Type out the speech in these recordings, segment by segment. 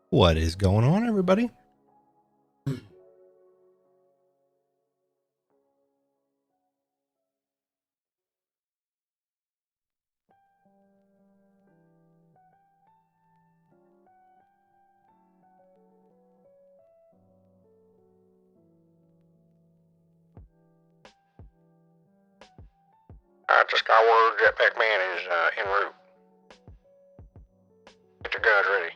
What is going on, everybody? I just got word Jetpack Man is en route. Get your guns ready.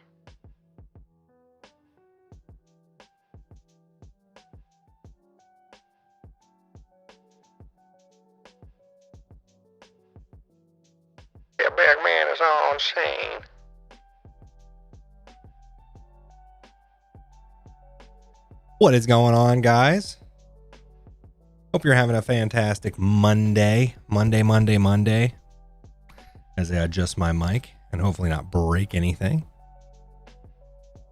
Jetpack Man is on scene. What is going on, guys? Hope you're having a fantastic Monday. As I adjust my mic and hopefully not break anything.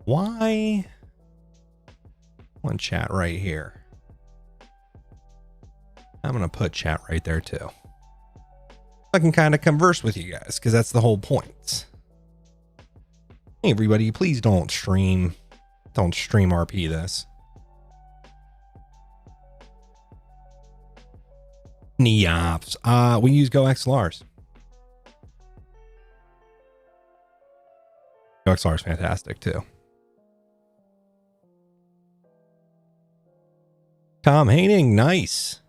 Why? One chat right here. I'm going to put chat right there too. I can kind of converse with you guys because that's the whole point. Hey, everybody, please don't stream RP this. Neops. We use Go XLRs. Go XLR is fantastic too. Tom Haining, nice.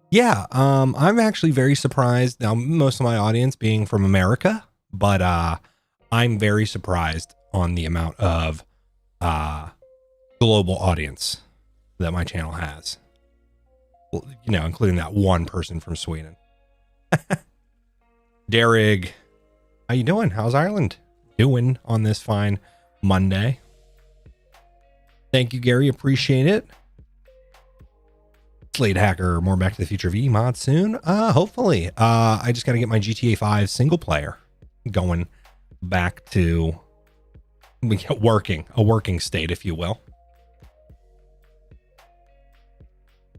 Yeah, I'm actually very surprised. Now, most of my audience being from America, but I'm very surprised on the amount of global audience that my channel has. You know, including that one person from Sweden. Derrig, how you doing? How's Ireland doing on this fine Monday? Thank you, Gary. Appreciate it. Slade Hacker, more Back to the Future V mod soon. Hopefully. I just got to get my GTA 5 single player going back to a working state, if you will.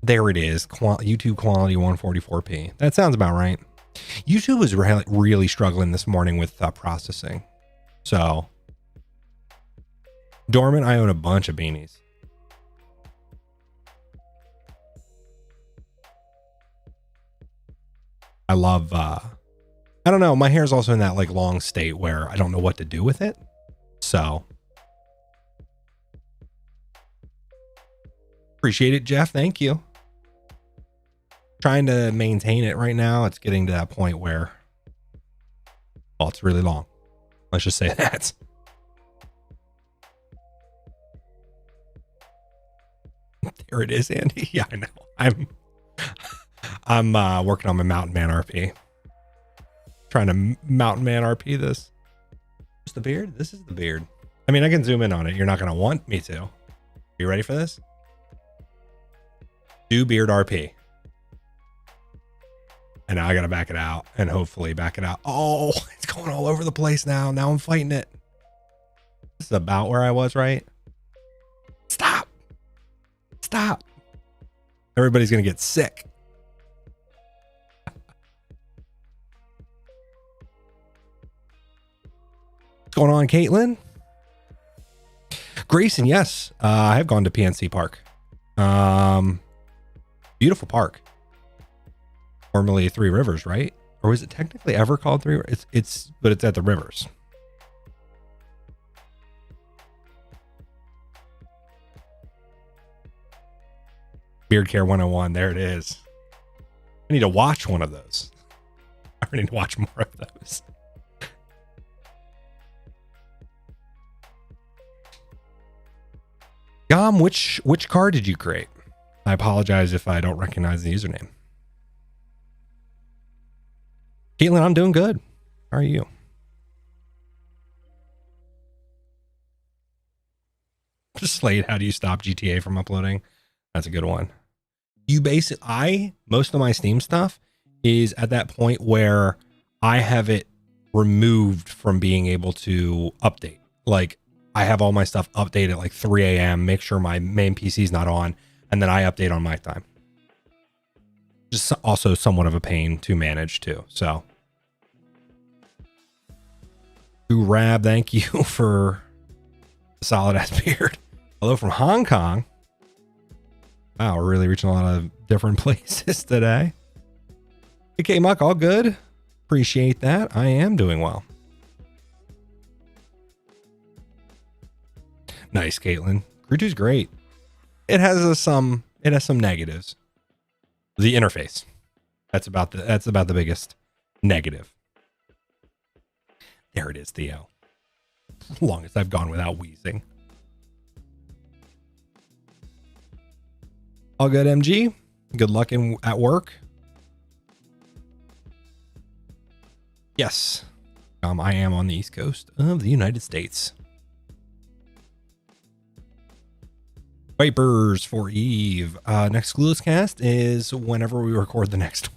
There it is. YouTube quality 144p. That sounds about right. YouTube was really struggling this morning with processing. So, Dormant, I own a bunch of beanies. I love, I don't know. My hair is also in that like long state where I don't know what to do with it. So, appreciate it, Jeff. Thank you. Trying to maintain it right now. It's getting to that point where, well, it's really long. Let's just say that. There it is, Andy. Yeah, I know. I'm working on my Mountain Man RP. Trying to Mountain Man RP this. Where's the beard? This is the beard. I mean, I can zoom in on it. You're not going to want me to. You ready for this? Do beard RP. And now I got to back it out and hopefully back it out. Oh, it's going all over the place now. Now I'm fighting it. This is about where I was, right? Stop. Stop. Everybody's going to get sick. What's going on, Caitlin? Grayson, yes. I have gone to PNC Park. Beautiful park. Formerly Three Rivers, right? Or was it technically ever called Three Rivers? But it's at the Rivers. Beard Care 101. There it is. I need to watch one of those. I need to watch more of those. Yom, which card did you create? I apologize if I don't recognize the username. Caitlin, I'm doing good. How are you? Slade, how do you stop GTA from uploading? That's a good one. Most of my Steam stuff is at that point where I have it removed from being able to update. Like I have all my stuff updated at like 3 a.m. Make sure my main PC is not on, and then I update on my time. Just also somewhat of a pain to manage too. So, Rab, thank you for Solid ass beard. Hello from Hong Kong. Wow, we're really reaching a lot of different places today. Okay, Muck, all good. Appreciate that. I am doing well. Nice, Caitlin. Crew 2's great. It has some negatives. The interface. That's about the biggest negative. There it is, Theo. Longest I've gone without wheezing. All good, MG. Good luck at work. Yes. I am on the East Coast of the United States. Vipers for Eve. Next Clueless cast is whenever we record the next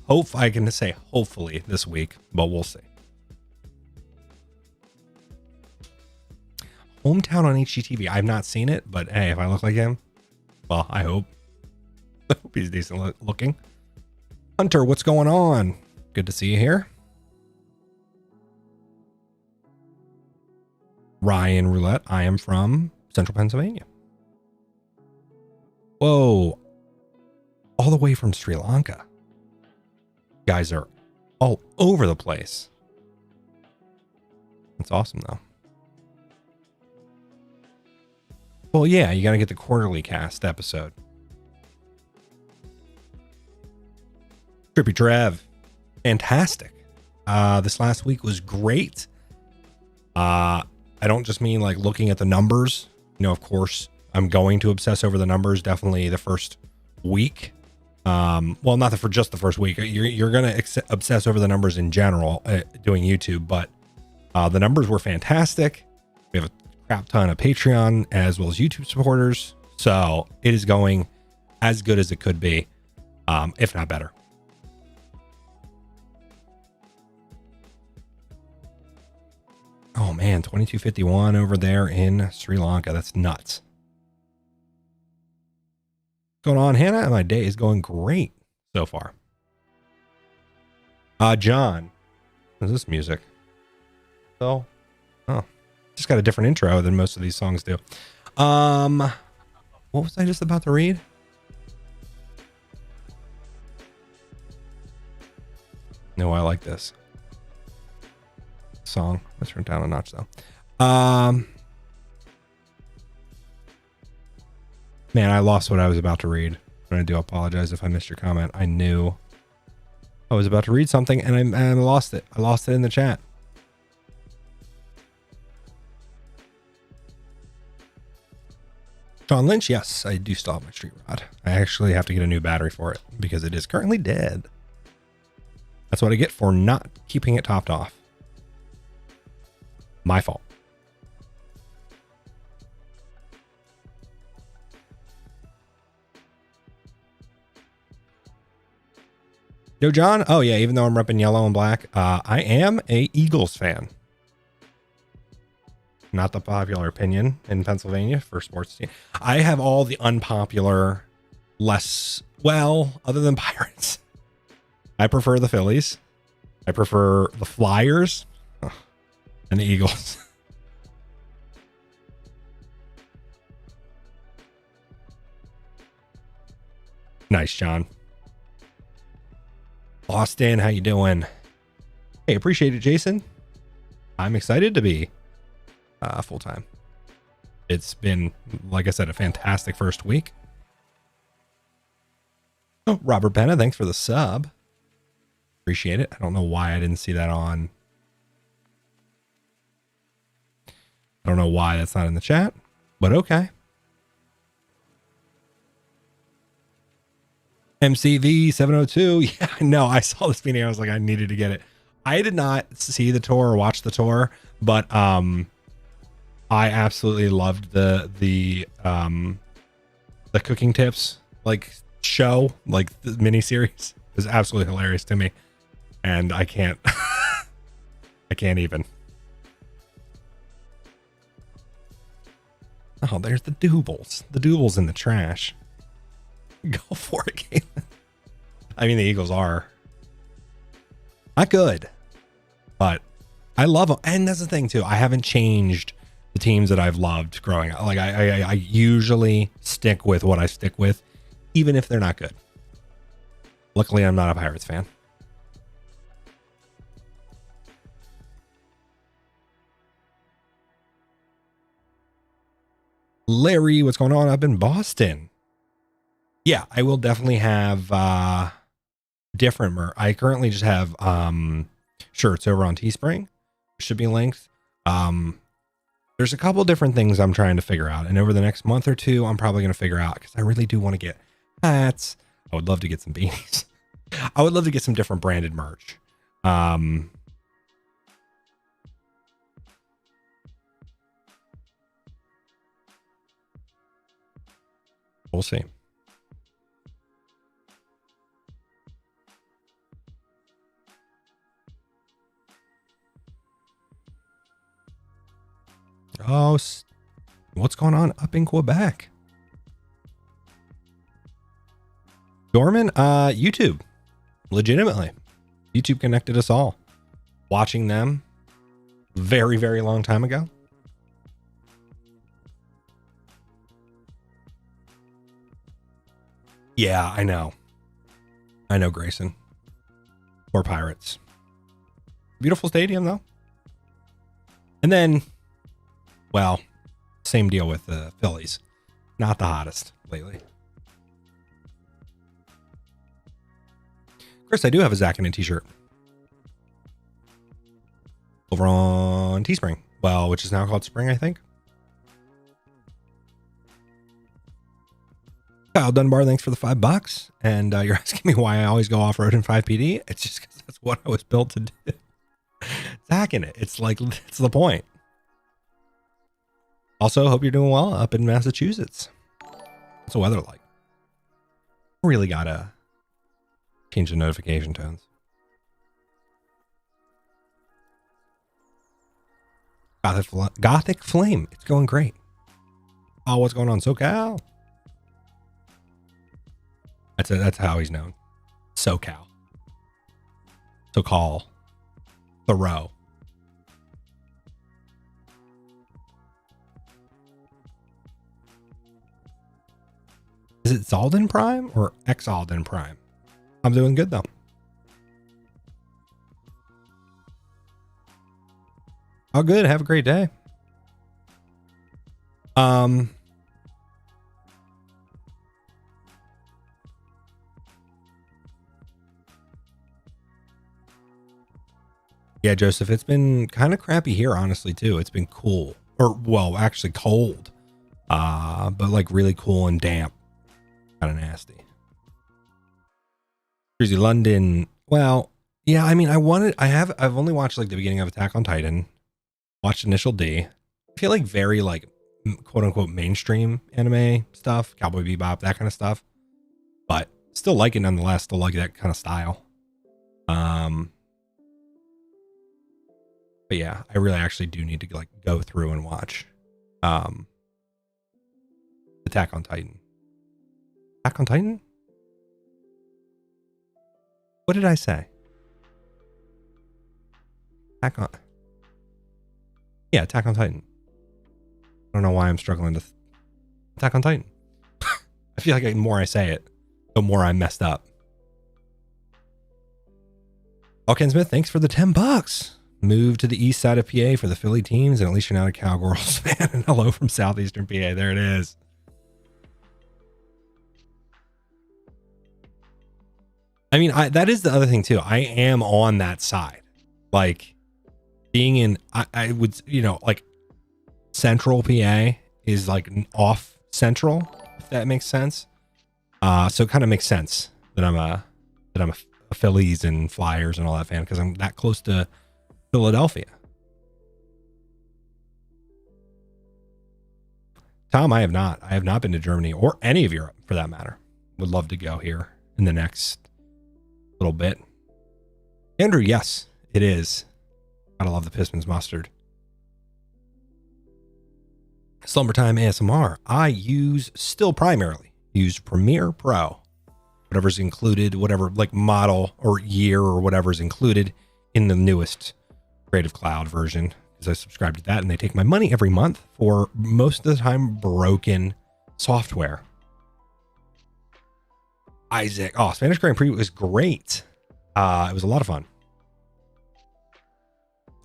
one. I can say hopefully this week, but we'll see. Hometown on HGTV. I've not seen it, but hey, if I look like him, well, I hope. I hope he's decent looking. Hunter, what's going on? Good to see you here. Ryan Roulette. I am from Central Pennsylvania. Whoa. All the way from Sri Lanka. Guys are all over the place. That's awesome, though. Well, yeah, you got to get the quarterly cast episode. Trippy Trev. Fantastic. This last week was great. I don't just mean like looking at the numbers. You know, of course, I'm going to obsess over the numbers. Definitely the first week. Well, not just the first week. You're going to obsess over the numbers in general doing YouTube, but the numbers were fantastic. We have a crap ton of Patreon as well as YouTube supporters. So it is going as good as it could be, if not better. Oh man, 2251 over there in Sri Lanka. That's nuts. What's going on, Hannah? My day is going great so far. John, what is this music? Oh, just got a different intro than most of these songs do. What was I just about to read? No, I like this song. Let's turn it down a notch though. Man, I lost what I was about to read. I do apologize if I missed your comment. I knew I was about to read something and I lost it. I lost it in the chat. John Lynch, yes, I do still have my street rod. I actually have to get a new battery for it because it is currently dead. That's what I get for not keeping it topped off. My fault. Yo, John. Oh, yeah. Even though I'm repping yellow and black, I am a Eagles fan. Not the popular opinion in Pennsylvania for sports team. I have all the unpopular, other than Pirates. I prefer the Phillies. I prefer the Flyers. And the Eagles. Nice, John. Austin, how you doing? Hey, appreciate it, Jason. I'm excited to be full-time. It's been, like I said, a fantastic first week. Oh, Robert Penna, thanks for the sub. Appreciate it. I don't know why I didn't see that on. I don't know why that's not in the chat, but okay. MCV 702. Yeah, no, I saw this meeting. I was like, I needed to get it. I did not see the tour or watch the tour, but I absolutely loved the cooking tips like show, like the mini series. It was absolutely hilarious to me, and I can't even. Oh, there's the Doubles. The Doubles in the trash. Go for it, Caitlin. I mean, the Eagles are not good, but I love them. And that's the thing too. I haven't changed the teams that I've loved growing up. Like I usually stick with what I stick with, even if they're not good. Luckily, I'm not a Pirates fan. Larry, what's going on up in Boston? Yeah, I will definitely have different merch. I currently just have shirts over on Teespring. Should be linked. There's a couple different things I'm trying to figure out, and over the next month or two, I'm probably going to figure out, because I really do want to get hats. I would love to get some beanies. I would love to get some different branded merch. We'll see. Oh, what's going on up in Quebec? Dorman, YouTube. Legitimately. YouTube connected us all. Watching them very, very long time ago. Yeah, I know. I know, Grayson. Or Pirates. Beautiful stadium, though. And then, well, same deal with the Phillies. Not the hottest lately. Chris, I do have a Houseknecht t-shirt. Over on Teespring. Well, which is now called Spring, I think. Kyle Dunbar, thanks for the $5. And you're asking me why I always go off-road in 5PD. It's just because that's what I was built to do. Houseknecht. It's like, it's the point. Also, hope you're doing well up in Massachusetts. What's the weather like? Really gotta change the notification tones. Gothic Flame. It's going great. Oh, what's going on, SoCal? That's how he's known. SoCal. SoCal. Thoreau. Is it Zalden Prime or X-Alden Prime? I'm doing good though. Oh, good. Have a great day. Yeah, Joseph, it's been kind of crappy here, honestly, too. It's been cool. Or, well, actually cold. But like really cool and damp. Kind of nasty. Jersey, London. Well, yeah, I mean, I've only watched like the beginning of Attack on Titan. Watched Initial D. I feel like very like quote unquote mainstream anime stuff, Cowboy Bebop, that kind of stuff. But still like it nonetheless, still like that kind of style. But yeah, I really actually do need to like go through and watch Attack on Titan. Attack on Titan? What did I say? Attack on Titan. I don't know why I'm struggling to Attack on Titan. I feel like the more I say it, the more I messed up. Ken Smith, thanks for the $10. Move to the east side of PA for the Philly teams, and at least you're not a Cowgirls fan. And hello from southeastern PA. There it is. I mean, that is the other thing too. I am on that side. Like being in, I would, like central PA is like off central, if that makes sense. So it kind of makes sense that I'm a Phillies and Flyers and all that fan, because I'm that close to Philadelphia. Tom, I have not been to Germany or any of Europe for that matter. Would love to go here in the next little bit. Andrew, yes, it is. Gotta love the Pistons mustard. Slumbertime ASMR. I still primarily use Premiere Pro. Whatever's included, whatever like model or year or whatever's included in the newest Creative Cloud version because I subscribe to that, and they take my money every month for most of the time broken software. Isaac, oh, Spanish Grand Prix was great. It was a lot of fun.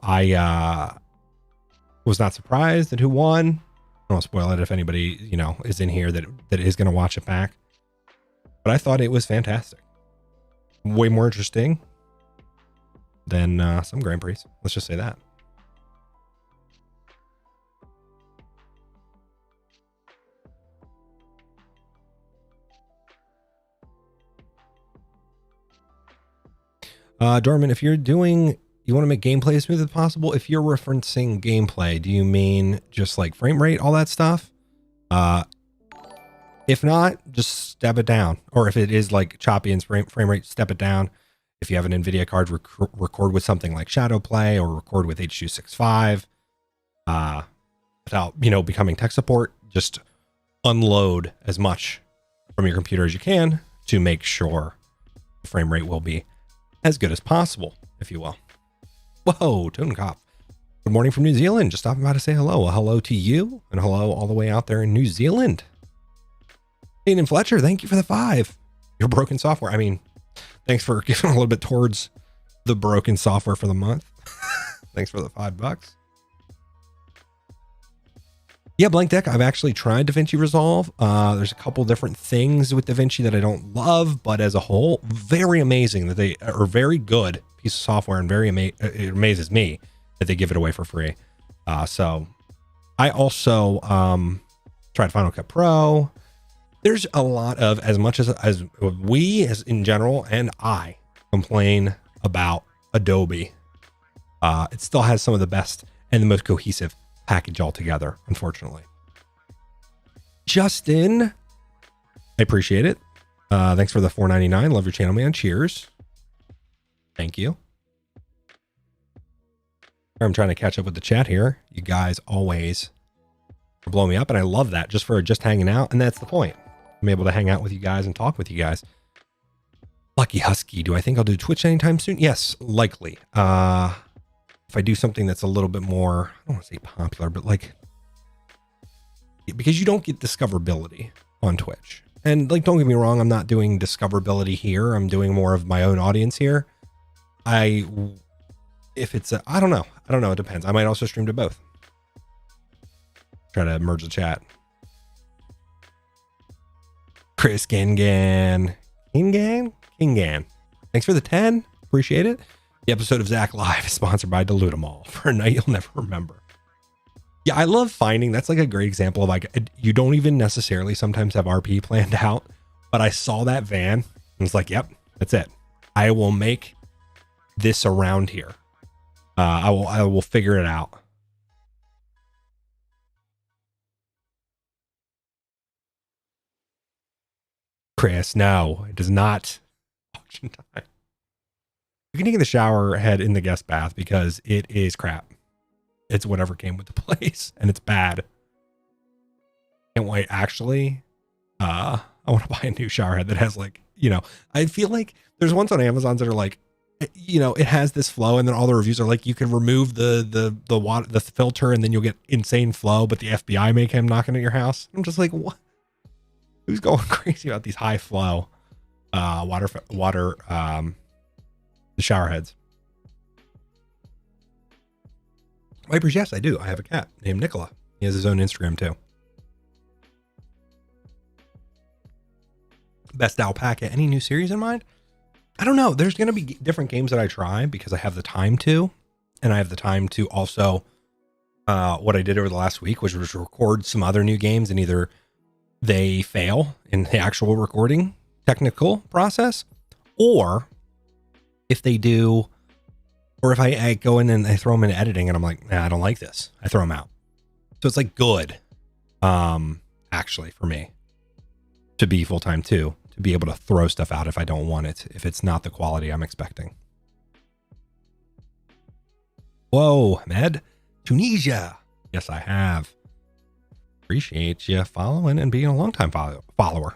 I was not surprised at who won. I won't spoil it if anybody, is in here that is going to watch it back. But I thought it was fantastic. Way more interesting than some Grand Prix. Let's just say that. Dorman, if you're doing, you want to make gameplay as smooth as possible. If you're referencing gameplay, do you mean just like frame rate, all that stuff? If not, just step it down. Or if it is like choppy and frame rate, step it down. If you have an NVIDIA card, record with something like Shadow Play or record with H.265. Without, becoming tech support, just unload as much from your computer as you can to make sure the frame rate will be as good as possible, if you will. Whoa, Totenkopf. Good morning from New Zealand. Just stopping by to say hello. Well, hello to you, and hello all the way out there in New Zealand. Hayden Fletcher, thank you for the 5. Your broken software. I mean, thanks for giving a little bit towards the broken software for the month. Thanks for the $5. Yeah, Blank Deck, I've actually tried DaVinci Resolve. There's a couple different things with DaVinci that I don't love, but as a whole, very amazing that they are very good piece of software, and it amazes me that they give it away for free. So I also tried Final Cut Pro. There's a lot of, as much as we as in general, and I complain about Adobe, it still has some of the best and the most cohesive package altogether, unfortunately. Justin, I appreciate it. Thanks for the $4.99. Love your channel, man. Cheers. Thank you. I'm trying to catch up with the chat here. You guys always blow me up, and I love that just for just hanging out, and that's the point. I'm able to hang out with you guys and talk with you guys. Lucky Husky, do I think I'll do Twitch anytime soon? Yes, likely. If I do something that's a little bit more, I don't want to say popular, but like, because you don't get discoverability on Twitch. And like, don't get me wrong, I'm not doing discoverability here. I'm doing more of my own audience here. If it's I don't know. It depends. I might also stream to both. Try to merge the chat. Chris Kingan. Thanks for the 10. Appreciate it. The episode of Zach Live is sponsored by Dilute 'em All for a night you'll never remember. Yeah, I love finding, that's like a great example of like, you don't even necessarily sometimes have RP planned out, but I saw that van and was like, yep, that's it. I will make this around here. I will figure it out. Chris, no, it does not. Auction time. You can take the shower head in the guest bath because it is crap. It's whatever came with the place, and it's bad. Can't wait. Actually, I want to buy a new shower head that has like, I feel like there's ones on Amazon that are like, it has this flow, and then all the reviews are like, you can remove the water, the filter, and then you'll get insane flow, but the FBI may come knocking at your house. I'm just like, what? Who's going crazy about these high flow water the shower heads? Wipers, yes, I do. I have a cat named Nicola. He has his own Instagram too. Best alpaca. Any new series in mind? I don't know. There's going to be different games that I try because I have the time to, and I have the time to also, what I did over the last week, which was record some other new games, and either they fail in the actual recording technical process, or if they do, or if I go in and I throw them in editing and I'm like, nah, I don't like this, I throw them out. So it's like good, actually, for me to be full-time too, to be able to throw stuff out if I don't want it, if it's not the quality I'm expecting. Whoa, Ahmed, Tunisia. Yes, I have. Appreciate you following and being a long-time follower.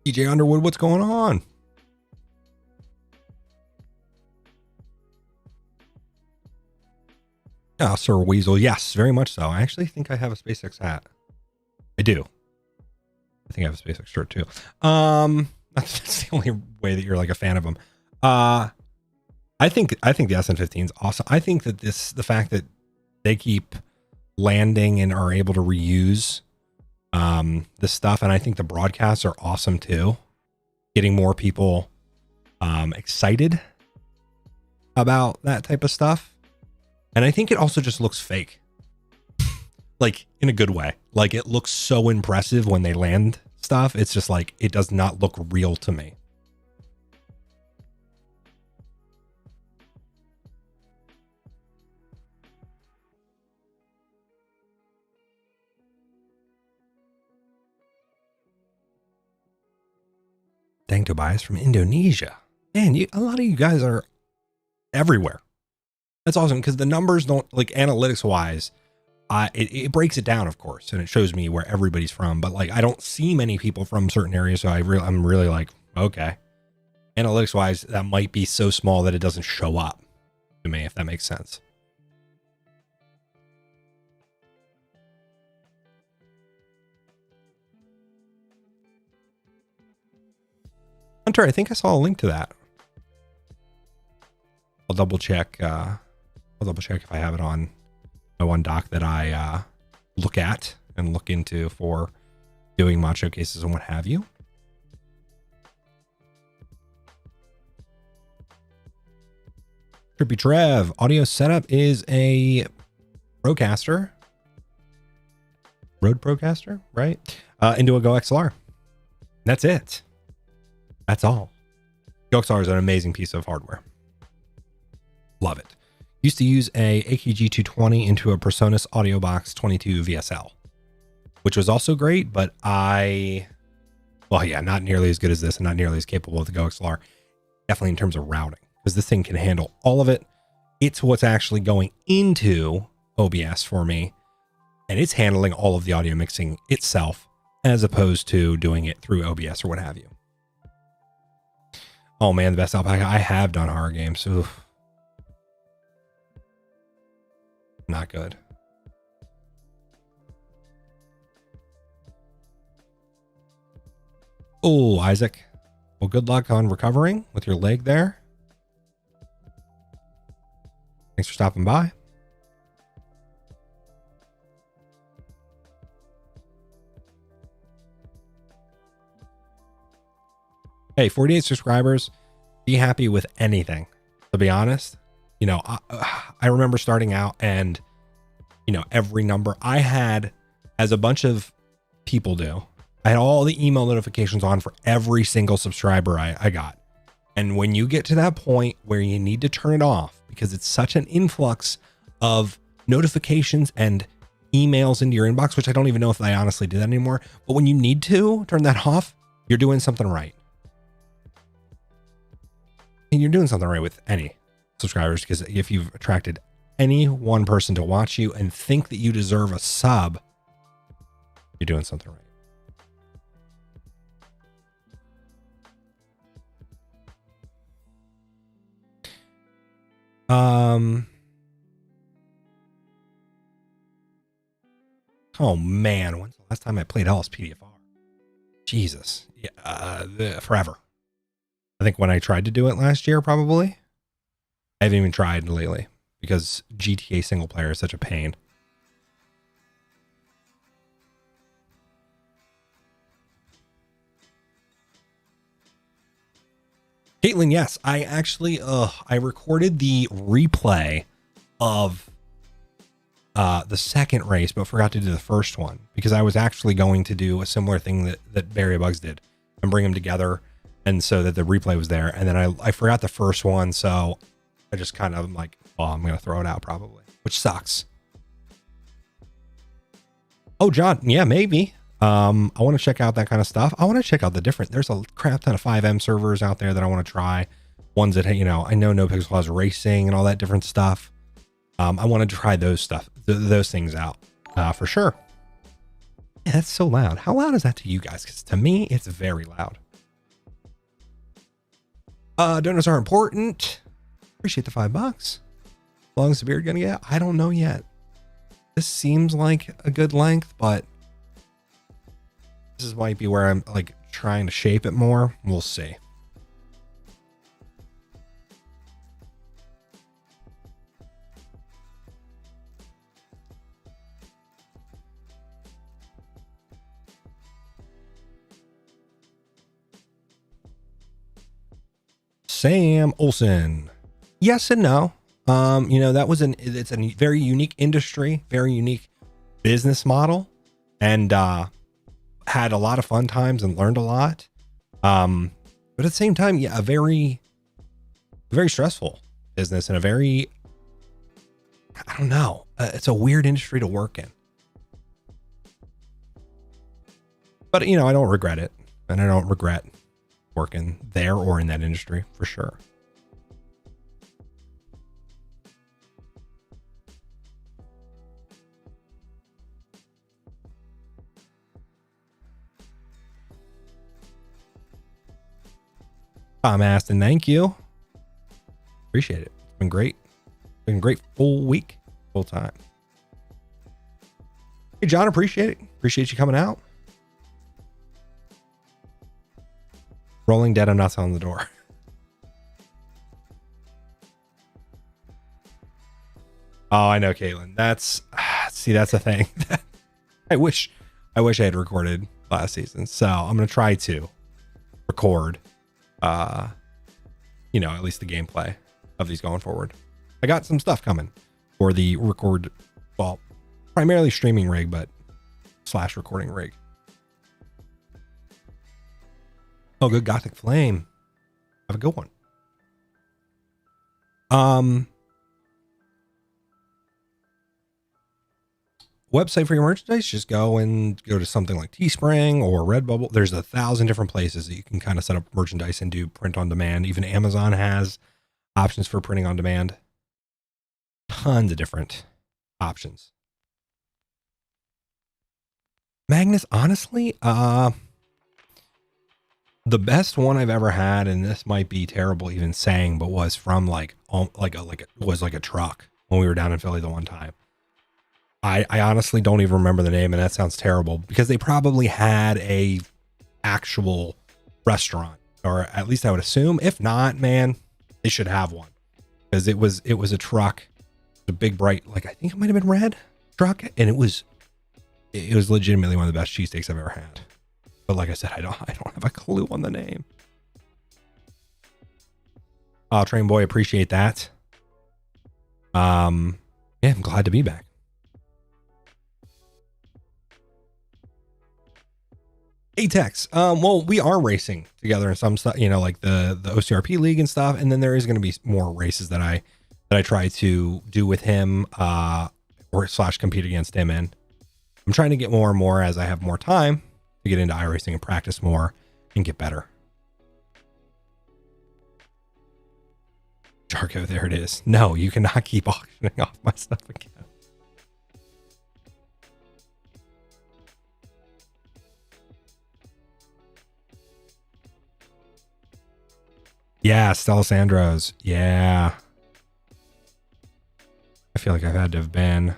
DJ Underwood, what's going on? Oh, Sir Weasel. Yes, very much so. I actually think I have a SpaceX hat. I do. I think I have a SpaceX shirt too. That's the only way that you're like a fan of them. I think the SN15 is awesome. I think that the fact that they keep landing and are able to reuse this stuff, and I think the broadcasts are awesome too. Getting more people excited about that type of stuff. And I think it also just looks fake. Like in a good way. Like it looks so impressive when they land stuff. It's just like it does not look real to me. Dang, Tobias from Indonesia. Man, a lot of you guys are everywhere. That's awesome because the numbers don't, like analytics wise, it breaks it down, of course, and it shows me where everybody's from. But like, I don't see many people from certain areas, so I'm really like, okay, analytics wise, that might be so small that it doesn't show up to me, if that makes sense. Hunter, I think I saw a link to that. I'll double check. I'll double check if I have it on my one doc that I look at and look into for doing mod showcases and what have you. Trippy Trev, audio setup is a Procaster. Rode Procaster, right? Into a Go XLR. That's it. That's all. Go XLR is an amazing piece of hardware. Love it. Used to use a AKG 220 into a Presonus Audio Box 22 VSL, which was also great, but well, yeah, not nearly as good as this and not nearly as capable of the Go XLR. Definitely in terms of routing, because this thing can handle all of it. It's what's actually going into OBS for me, and it's handling all of the audio mixing itself, as opposed to doing it through OBS or what have you. Oh man, the best alpaca. I have done horror games. Oof. Not good. Oh, Isaac. Well, good luck on recovering with your leg there. Thanks for stopping by. Hey, 48 subscribers. Be happy with anything, to be honest. You know, I remember starting out and, you know, every number I had, as a bunch of people do, I had all the email notifications on for every single subscriber I got. And when you get to that point where you need to turn it off because it's such an influx of notifications and emails into your inbox, which I don't even know if I honestly do that anymore. But when you need to turn that off, you're doing something right. And you're doing something right with any subscribers, because if you've attracted any one person to watch you and think that you deserve a sub, you're doing something right. Oh man, when's the last time I played LSPDFR? Jesus. Yeah, forever. I think when I tried to do it last year, probably. I haven't even tried lately because GTA single player is such a pain. Caitlin, yes, I actually, I recorded the replay of the second race, but forgot to do the first one because I was actually going to do a similar thing that Barry Bugs did and bring them together. And so that the replay was there. And then I forgot the first one. So I just kind of like, oh, I'm going to throw it out probably, which sucks. Oh, John. Yeah, maybe. I want to check out that kind of stuff. I want to check out there's a crap ton of 5M servers out there that I want to try. Ones that, you know, I know No Pixel has racing and all that different stuff. I want to try those things out for sure. Yeah, that's so loud. How loud is that to you guys? Because to me, it's very loud. Donuts are important. Appreciate the $5. long is the beard gonna get? I don't know yet. This seems like a good length, but this might be where I'm like trying to shape it more. We'll see. Sam Olsen. Yes and no. That was it's a very unique industry, very unique business model, and had a lot of fun times and learned a lot. But at the same time, yeah, a very stressful business and a very, I don't know, it's a weird industry to work in. But, I don't regret it, and I don't regret working there or in that industry for sure. Tom Aston, thank you. Appreciate it. It's been great. Been a great full week, full time. Hey, John, appreciate it. Appreciate you coming out. Rolling Dead, I'm not selling the door. Oh, I know, Caitlin. That's the thing. I wish I had recorded last season. So I'm going to try to record, at least the gameplay of these going forward. I got some stuff coming for the record, well, primarily streaming rig, but / recording rig. Oh, good Gothic Flame. Have a good one. Website for your merchandise, just go to something like Teespring or Redbubble. There's 1,000 different places that you can kind of set up merchandise and do print on demand. Even Amazon has options for printing on demand. Tons of different options. Magnus, honestly, the best one I've ever had, and this might be terrible even saying, but was from like a truck when we were down in Philly the one time. I honestly don't even remember the name, and that sounds terrible because they probably had a actual restaurant, or at least I would assume. If not, man, they should have one because it was a truck, a big bright, like I think it might have been red truck, and it was legitimately one of the best cheesesteaks I've ever had. But like I said, I don't have a clue on the name. Oh, Train Boy, appreciate that. Yeah, I'm glad to be back. Atex. Well, we are racing together in some stuff, like the OCRP league and stuff. And then there is going to be more races that I try to do with him, or / compete against him in. I'm trying to get more and more as I have more time to get into iRacing and practice more and get better. Jarko, there it is. No, you cannot keep auctioning off my stuff again. Yeah, Stella Sandro's. Yeah. I feel like I've had to have been.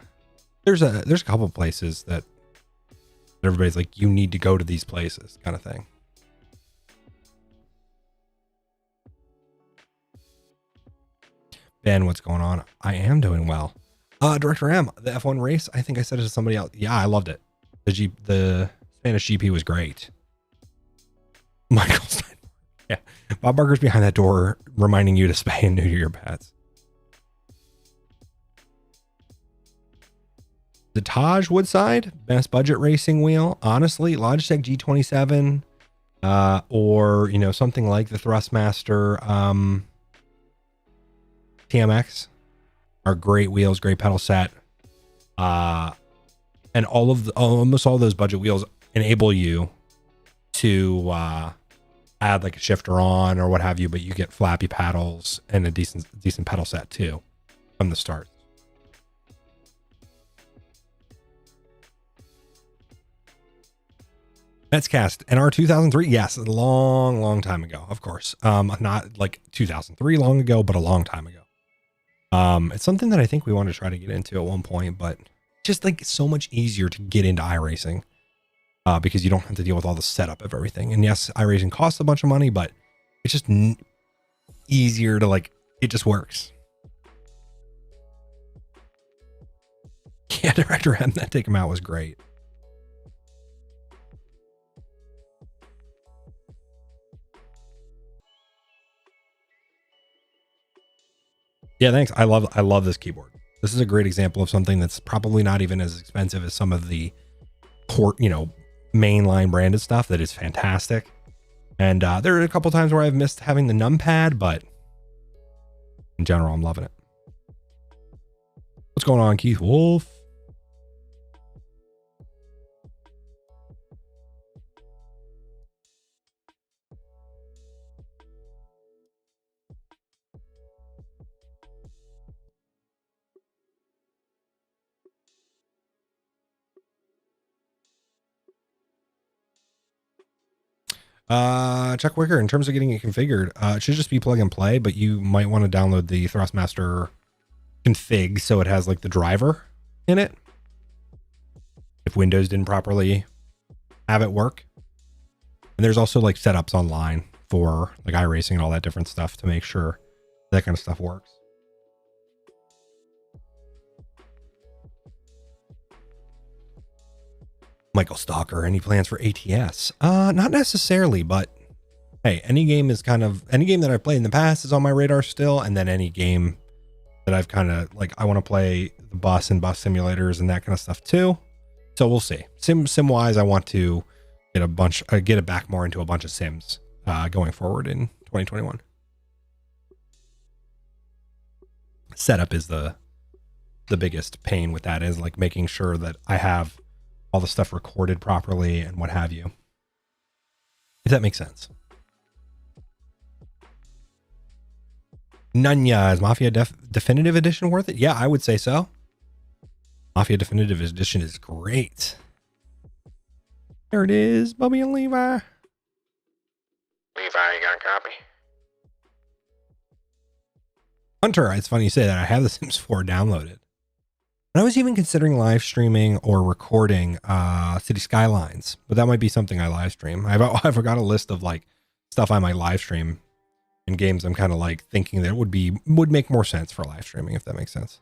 There's a couple places that everybody's like, you need to go to these places kind of thing. Ben, what's going on? I am doing well. Director M, the F1 race, I think I said it to somebody else. Yeah, I loved it. The Spanish GP was great. Michael Stein. Yeah. Bob Barker's behind that door reminding you to spay and neuter your pets. The Taj Woodside, best budget racing wheel. Honestly, Logitech G27, or, something like the Thrustmaster TMX are great wheels, great pedal set. And almost all those budget wheels enable you to add like a shifter on or what have you, but you get flappy paddles and a decent pedal set too from the start. Metscast NR 2003, yes, a long time ago, of course. Not like 2003 long ago, but a long time ago. It's something that I think we want to try to get into at one point, but just like so much easier to get into iRacing because you don't have to deal with all the setup of everything. And yes, iRacing costs a bunch of money, but it's just easier to like, it just works. Yeah, Director M, that Take Him Out was great. Yeah, thanks. I love this keyboard. This is a great example of something that's probably not even as expensive as some of the mainline branded stuff that is fantastic. And there are a couple times where I've missed having the numpad, but in general, I'm loving it. What's going on, Keith Wolf? Chuck Wicker, in terms of getting it configured, it should just be plug and play, but you might want to download the Thrustmaster config so it has like the driver in it. If Windows didn't properly have it work. And there's also like setups online for like iRacing and all that different stuff to make sure that kind of stuff works. Michael Stalker, any plans for ATS? Not necessarily, but hey, any game that I've played in the past is on my radar still. And then any game that I've kind of like, I want to play the bus and bus simulators and that kind of stuff too. So we'll see. Sim wise, I want to get it back more into a bunch of sims going forward in 2021. Setup is the biggest pain with that, is like making sure that I have all the stuff recorded properly and what have you. If that makes sense. Nunya, is Mafia Definitive Edition worth it? Yeah, I would say so. Mafia Definitive Edition is great. There it is, Bubby and Levi. Levi, you got a copy? Hunter, it's funny you say that. I have The Sims 4 downloaded. And I was even considering live streaming or recording City Skylines, but that might be something I live stream. I've got a list of like stuff I might live stream and games I'm kind of like thinking that would make more sense for live streaming, if that makes sense.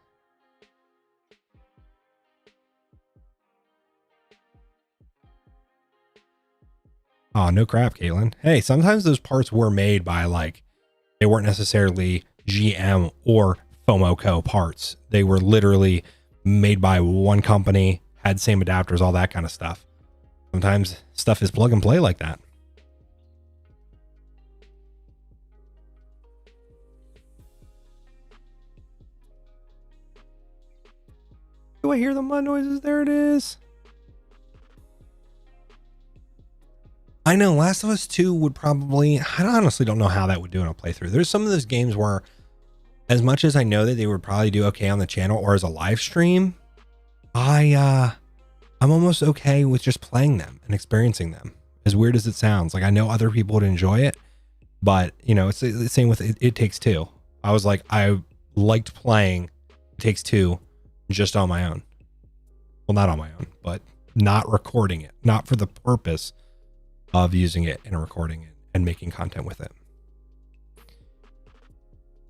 Oh, no crap, Caitlin. Hey, sometimes those parts were made by like, they weren't necessarily GM or FOMOCO parts. They were literally made by one company, had same adapters, all that kind of stuff. Sometimes stuff is plug and play like that. Do I hear the mud noises? There it is. I know Last of Us 2 would probably, I honestly don't know how that would do in a playthrough. There's some of those games where, as much as I know that they would probably do okay on the channel or as a live stream, I'm almost okay with just playing them and experiencing them. As weird as it sounds, like I know other people would enjoy it, but you know, it's the same with It Takes Two. I was like, I liked playing It Takes Two just on my own. Well, not on my own, but not recording it, not for the purpose of using it and recording it and making content with it.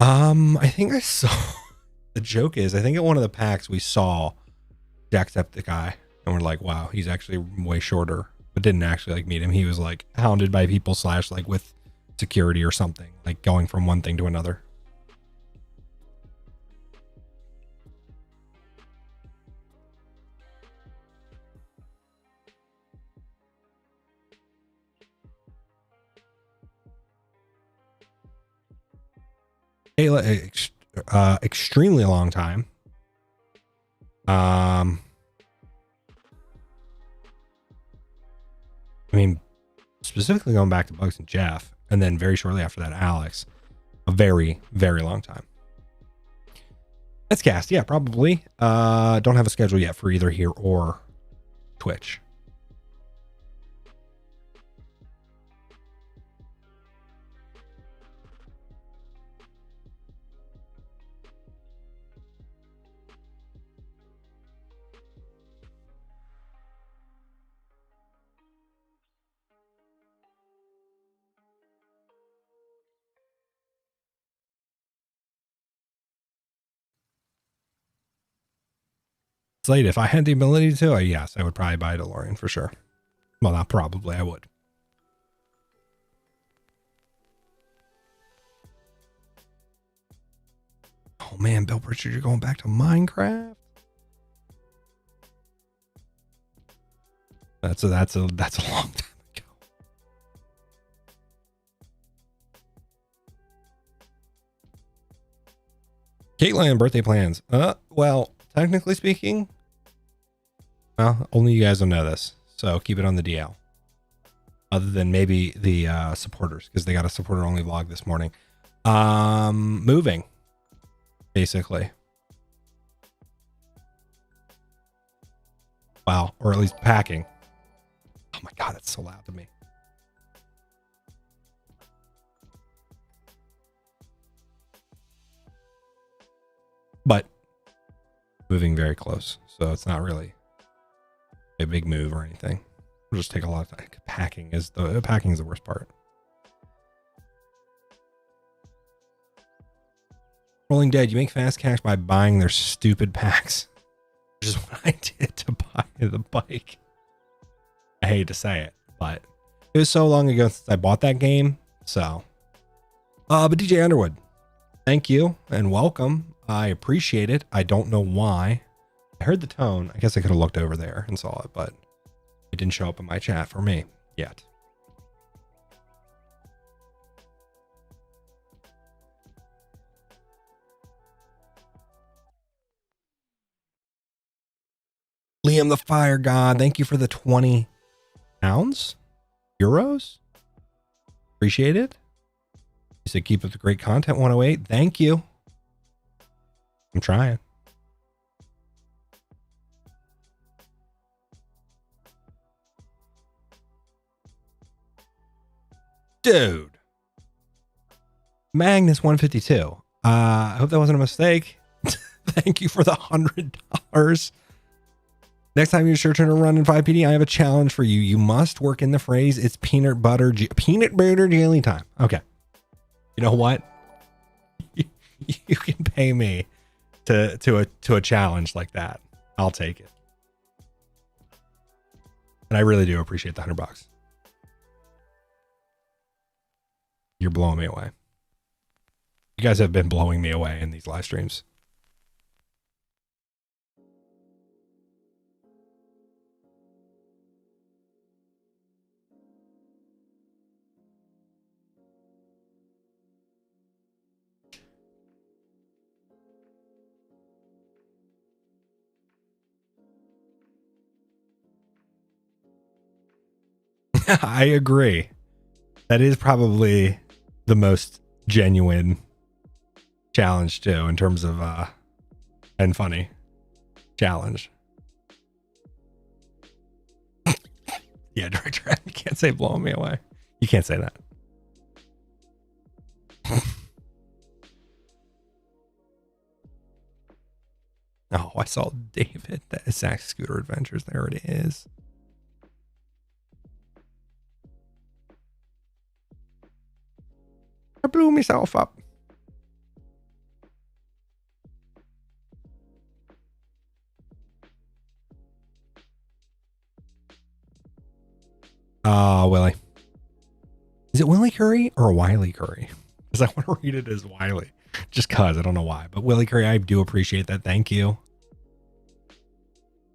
I think I saw, the joke is, I think at one of the packs we saw Jacksepticeye and we're like, wow, he's actually way shorter, but didn't actually like meet him. He was like hounded by people / like with security or something, like going from one thing to another. Extremely long time. I mean, specifically going back to Bugs and Jeff, and then very shortly after that, Alex. A very, very long time. Let's cast, yeah, probably. Don't have a schedule yet for either here or Twitch. Slade, if I had the ability to, yes, I would probably buy a DeLorean for sure. Well, not probably, I would. Oh man, Bill Pritchard, you're going back to Minecraft? That's a long time ago. Caitlin, birthday plans. Well, technically speaking, well, only you guys will know this, so keep it on the DL. Other than maybe the supporters, because they got a supporter only vlog this morning. Moving, basically. Wow, or at least packing. Oh my god, that's so loud to me. But moving very close, so it's not really a big move or anything. It'll just take a lot of time. Packing is the worst part. Rolling Dead, you make fast cash by buying their stupid packs, which is what I did to buy the bike. I hate to say it, but it was so long ago since I bought that game. So, but DJ Underwood, thank you and welcome. I appreciate it. I don't know why. I heard the tone. I guess I could have looked over there and saw it, but it didn't show up in my chat for me yet. Liam the Fire God, thank you for the 20 pounds? Euros? Appreciate it. You said keep up the great content, 108. Thank you. I'm trying. Dude. Magnus 152. I hope that wasn't a mistake. Thank you for the $100. Next time you're sure to run in 5PD, I have a challenge for you. You must work in the phrase, it's peanut butter jelly time. Okay. You know what? You can pay me to a challenge like that. I'll take it. And I really do appreciate the $100. You're blowing me away. You guys have been blowing me away in these live streams. I agree. That is probably the most genuine challenge too, in terms of and funny challenge. Yeah, Director, you can't say blowing me away. You can't say that. Oh, I saw David, the Zach Scooter Adventures. There it is. I blew myself up. Willie. Is it Willie Curry or Wiley Curry? Because I want to read it as Wiley. Just cause I don't know why. But Willie Curry, I do appreciate that. Thank you.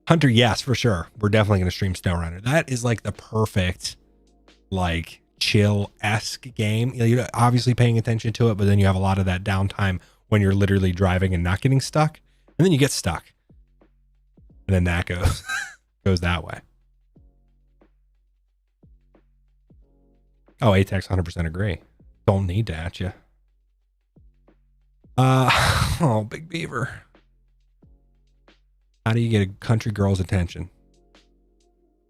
Hunter, yes, for sure. We're definitely going to stream SnowRunner. That is like the perfect, like, chill-esque game. You know, you're obviously paying attention to it, but then you have a lot of that downtime when you're literally driving and not getting stuck. And then you get stuck. And then that goes goes that way. Oh, ATEX 100% agree. Don't need to at you. Oh, Big Beaver. How do you get a country girl's attention?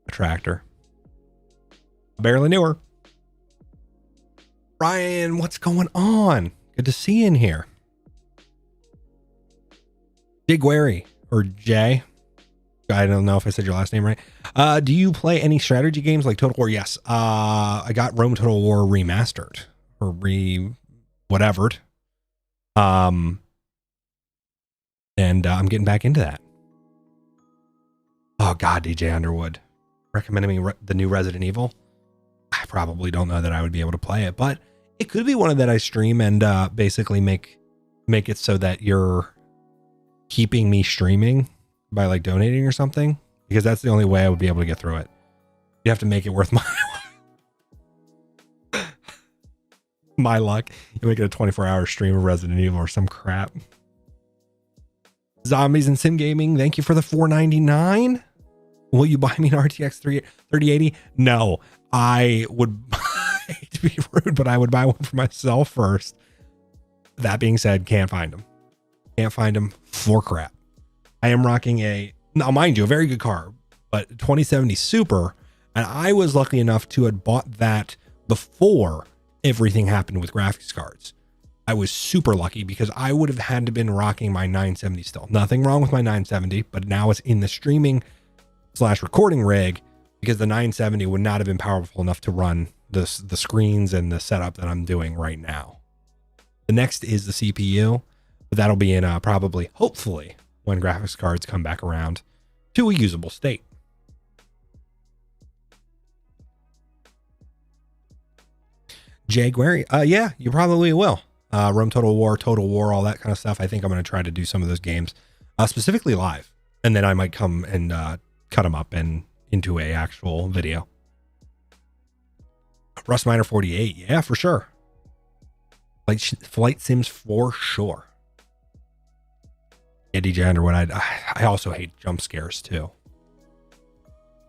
A tractor. Barely knew her. Ryan, what's going on? Good to see you in here. Jigwary or Jay. I don't know if I said your last name right. Do you play any strategy games like Total War? Yes. I got Rome Total War remastered or whatevered. And I'm getting back into that. Oh God, DJ Underwood recommending me the new Resident Evil. I probably don't know that I would be able to play it, but it could be one that I stream and basically make it so that you're keeping me streaming by like donating or something, because that's the only way I would be able to get through it. You have to make it worth my luck. You make it a 24-hour stream of Resident Evil or some crap. Zombies and Sim Gaming, thank you for the $4.99. Will you buy me an RTX 3080? No, I would. I hate to be rude, but I would buy one for myself first. That being said, can't find them. Can't find them for crap. I am rocking now mind you, a very good car, but 2070 Super, and I was lucky enough to have bought that before everything happened with graphics cards. I was super lucky because I would have had to been rocking my 970 still. Nothing wrong with my 970, but now it's in the streaming / recording rig because the 970 would not have been powerful enough to run the screens and the setup that I'm doing right now. The next is the CPU, but that'll be in probably, hopefully, when graphics cards come back around to a usable state. Jaguar, yeah, you probably will. Rome Total War, all that kind of stuff. I think I'm going to try to do some of those games, specifically live, and then I might come and cut them up and into a actual video. Rust Miner 48, yeah, for sure. Flight sims for sure. Yeah, DJ Underwood, I also hate jump scares too.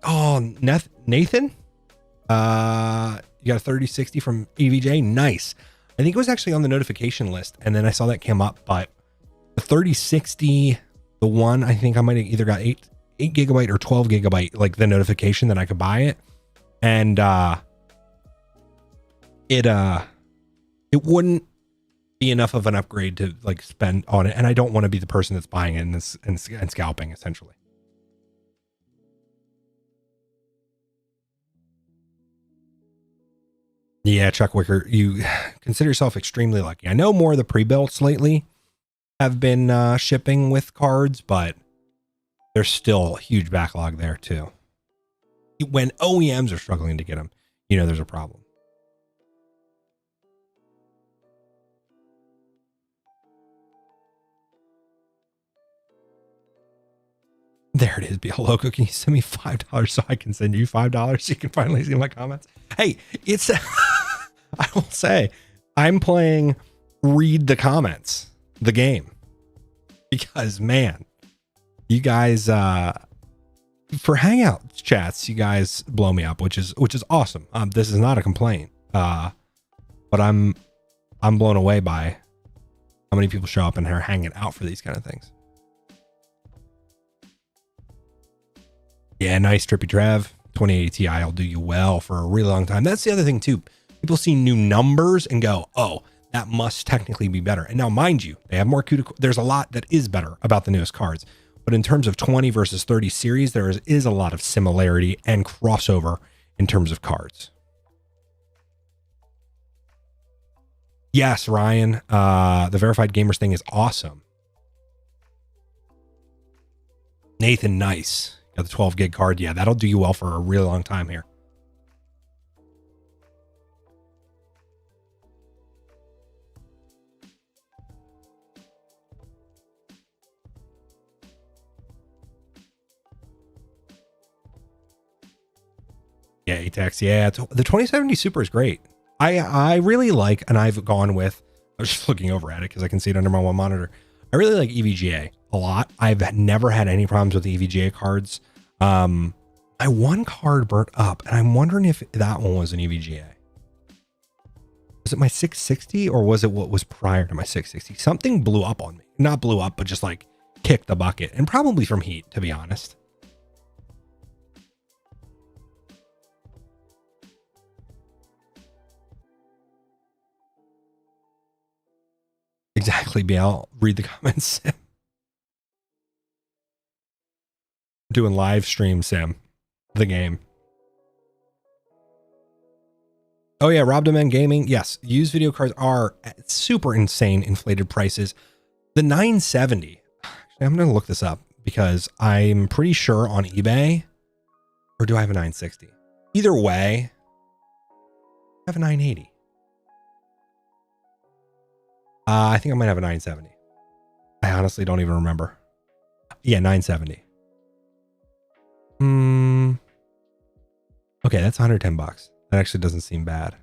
Oh, Nathan? You got a 3060 from EVJ? Nice. I think it was actually on the notification list, and then I saw that came up, but the 3060, the one, I think I might have either got 8 gigabyte or 12 gigabyte, like the notification that I could buy it. And it wouldn't be enough of an upgrade to like spend on it. And I don't want to be the person that's buying it and scalping essentially. Yeah, Chuck Wicker, you consider yourself extremely lucky. I know more of the pre-builts lately have been shipping with cards, but there's still a huge backlog there too. When OEMs are struggling to get them, you know there's a problem. There it is, BL Loco. Can you send me $5 so I can send you $5 so you can finally see my comments? Hey, it's I will say I'm playing read the comments, the game, because man, you guys for Hangout chats, you guys blow me up, which is awesome. This is not a complaint, but I'm blown away by how many people show up and are hanging out for these kind of things. Yeah, nice, Trippy Trev. 2080 Ti will do you well for a really long time. That's the other thing too. People see new numbers and go, oh, that must technically be better. And now, mind you, they have more CUDA. There's a lot that is better about the newest cards. But in terms of 20 versus 30 series, there is a lot of similarity and crossover in terms of cards. Yes, Ryan, the verified gamers thing is awesome. Nathan, nice. Got the 12 gig card. Yeah, that'll do you well for a really long time here. Yeah, ATEX. Yeah, the 2070 Super is great. I really like, and I've gone with, I was just looking over at it because I can see it under my one monitor. I really like EVGA a lot. I've never had any problems with the EVGA cards. My one card burnt up, and I'm wondering if that one was an EVGA. Was it my 660 or was it what was prior to my 660? Something blew up on me. Not blew up, but just like kicked the bucket, and probably from heat, to be honest. Exactly, BL. Read the comments. Doing live stream sim, the game. Oh yeah, Rob Demen Gaming. Yes, used video cards are at super insane inflated prices. The 970. Actually, I'm going to look this up because I'm pretty sure on eBay, or do I have a 960? Either way, I have a 980. I think I might have a 970. I honestly don't even remember. Yeah, 970. Okay, that's 110 bucks. That actually doesn't seem bad.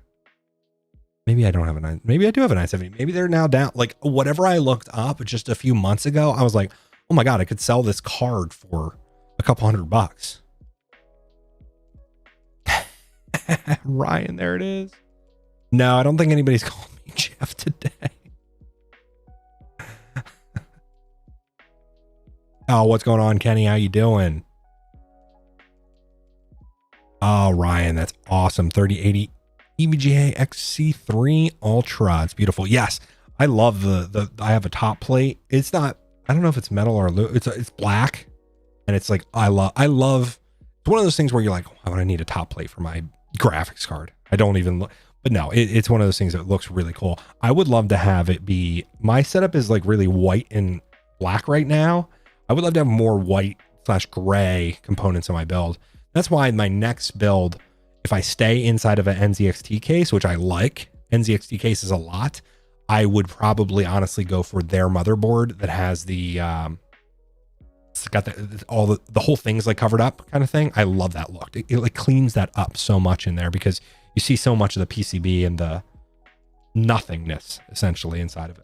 Maybe I don't have a maybe I do have a 970. Maybe they're now down. Like whatever I looked up just a few months ago, I was like, oh my God, I could sell this card for a couple $100. Ryan, there it is. No, I don't think anybody's called me Jeff today. Oh, what's going on, Kenny? How you doing? Oh, Ryan, that's awesome. 3080 EVGA XC3 Ultra. It's beautiful. Yes, I love the I have a top plate. It's not, I don't know if it's metal or it's black, and it's like I love it's one of those things where you're like, why would I need a top plate for my graphics card? I don't even look, but no, it's one of those things that looks really cool. I would love to have it be, my setup is like really white and black right now. I would love to have more white / gray components on my build. That's why my next build, if I stay inside of an NZXT case, which I like NZXT cases a lot, I would probably honestly go for their motherboard that has the it's got the whole thing's like covered up kind of thing. I love that look. It like cleans that up so much in there because you see so much of the PCB and the nothingness essentially inside of it.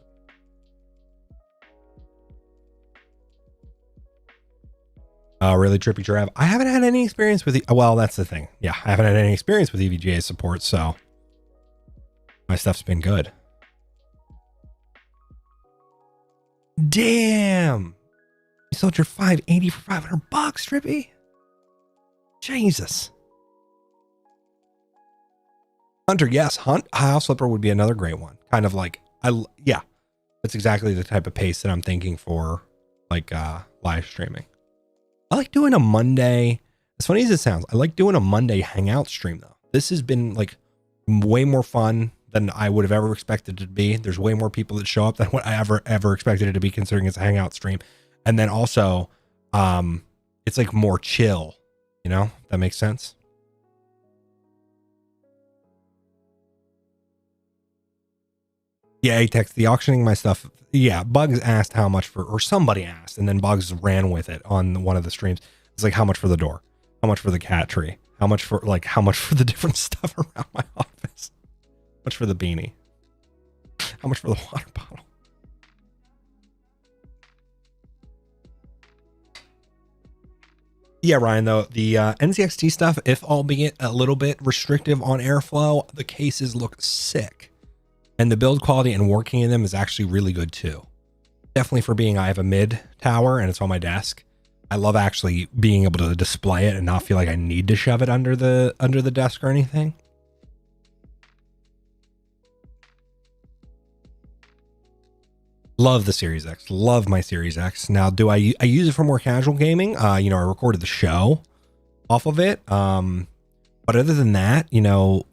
Really trippy Trav. I haven't had any experience with well, that's the thing. Yeah, I haven't had any experience with EVGA support, so my stuff's been good. Damn, you sold your 580 for $500, Trippy. Jesus. Hunter, yes, House Flipper would be another great one. Kind of like yeah, that's exactly the type of pace that I'm thinking for like live streaming. I like doing a Monday, as funny as it sounds, I like doing a Monday hangout stream though. This has been like way more fun than I would have ever expected it to be. There's way more people that show up than what I ever expected it to be, considering it's a hangout stream. And then also, it's like more chill, you know, if that makes sense. Yeah, he texted the auctioning my stuff. Yeah, Bugs asked how much for, or somebody asked, and then Bugs ran with it on one of the streams. It's like, how much for the door? How much for the cat tree? How much for the different stuff around my office? How much for the beanie? How much for the water bottle? Yeah, Ryan, though, the NZXT stuff, if albeit a little bit restrictive on airflow, the cases look sick. And the build quality and working in them is actually really good too. Definitely for being, I have a mid tower and it's on my desk. I love actually being able to display it and not feel like I need to shove it under the desk or anything. Love the Series X. Love my Series X. Now, do I use it for more casual gaming? You know, I recorded the show off of it. But other than that, you know,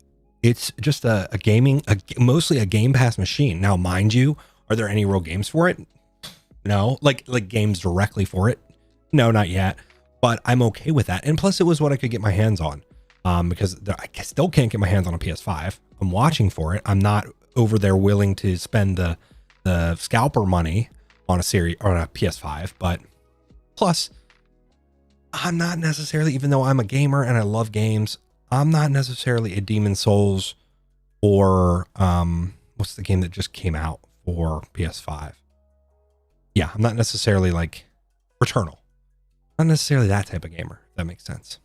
it's just a gaming, mostly a Game Pass machine. Now, mind you, are there any real games for it? No, like games directly for it. No, not yet. But I'm okay with that. And plus, it was what I could get my hands on. Because I still can't get my hands on a PS5. I'm watching for it. I'm not over there willing to spend the scalper money on a series or on a PS5. But plus, I'm not necessarily, even though I'm a gamer and I love games, I'm not necessarily a Demon's Souls or what's the game that just came out for PS5? Yeah, I'm not necessarily like Returnal. Not necessarily that type of gamer, if that makes sense.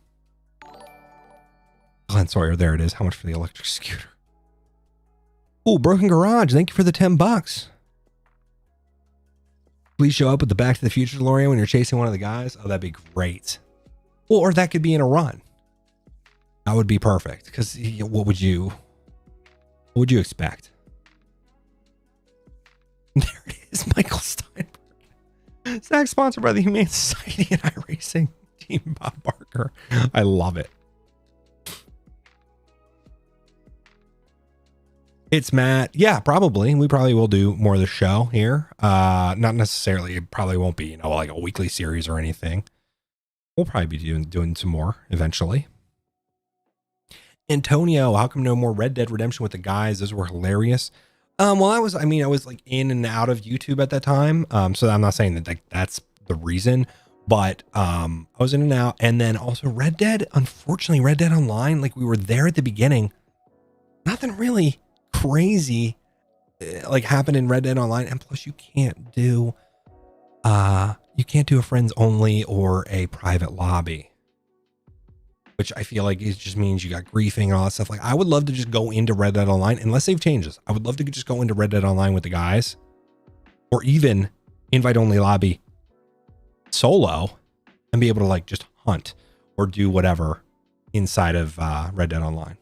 Glenn Sawyer, there it is. How much for the electric scooter? Oh, Broken Garage, thank you for the $10. Please show up with the Back to the Future DeLorean when you're chasing one of the guys. Oh, that'd be great. Or that could be in a run. That would be perfect, because what would you expect? There it is, Michael Steinberg. Zach, sponsored by the Humane Society and iRacing Team Bob Barker. I love it. It's Matt. Yeah, probably. We probably will do more of the show here. Not necessarily. It probably won't be, like a weekly series or anything. We'll probably be doing some more eventually. Antonio, how come no more Red Dead Redemption with the guys? Those were hilarious. Well, I was like in and out of YouTube at that time. So I'm not saying that that's the reason, but I was in and out. And then also Red Dead, unfortunately, Red Dead Online, like we were there at the beginning. Nothing really crazy like happened in Red Dead Online. And plus you can't do a friends only or a private lobby, which I feel like it just means you got griefing and all that stuff. Like I would love to just go into Red Dead Online, unless they've changed this. I would love to just go into Red Dead Online with the guys, or even invite only lobby solo and be able to like just hunt or do whatever inside of Red Dead Online.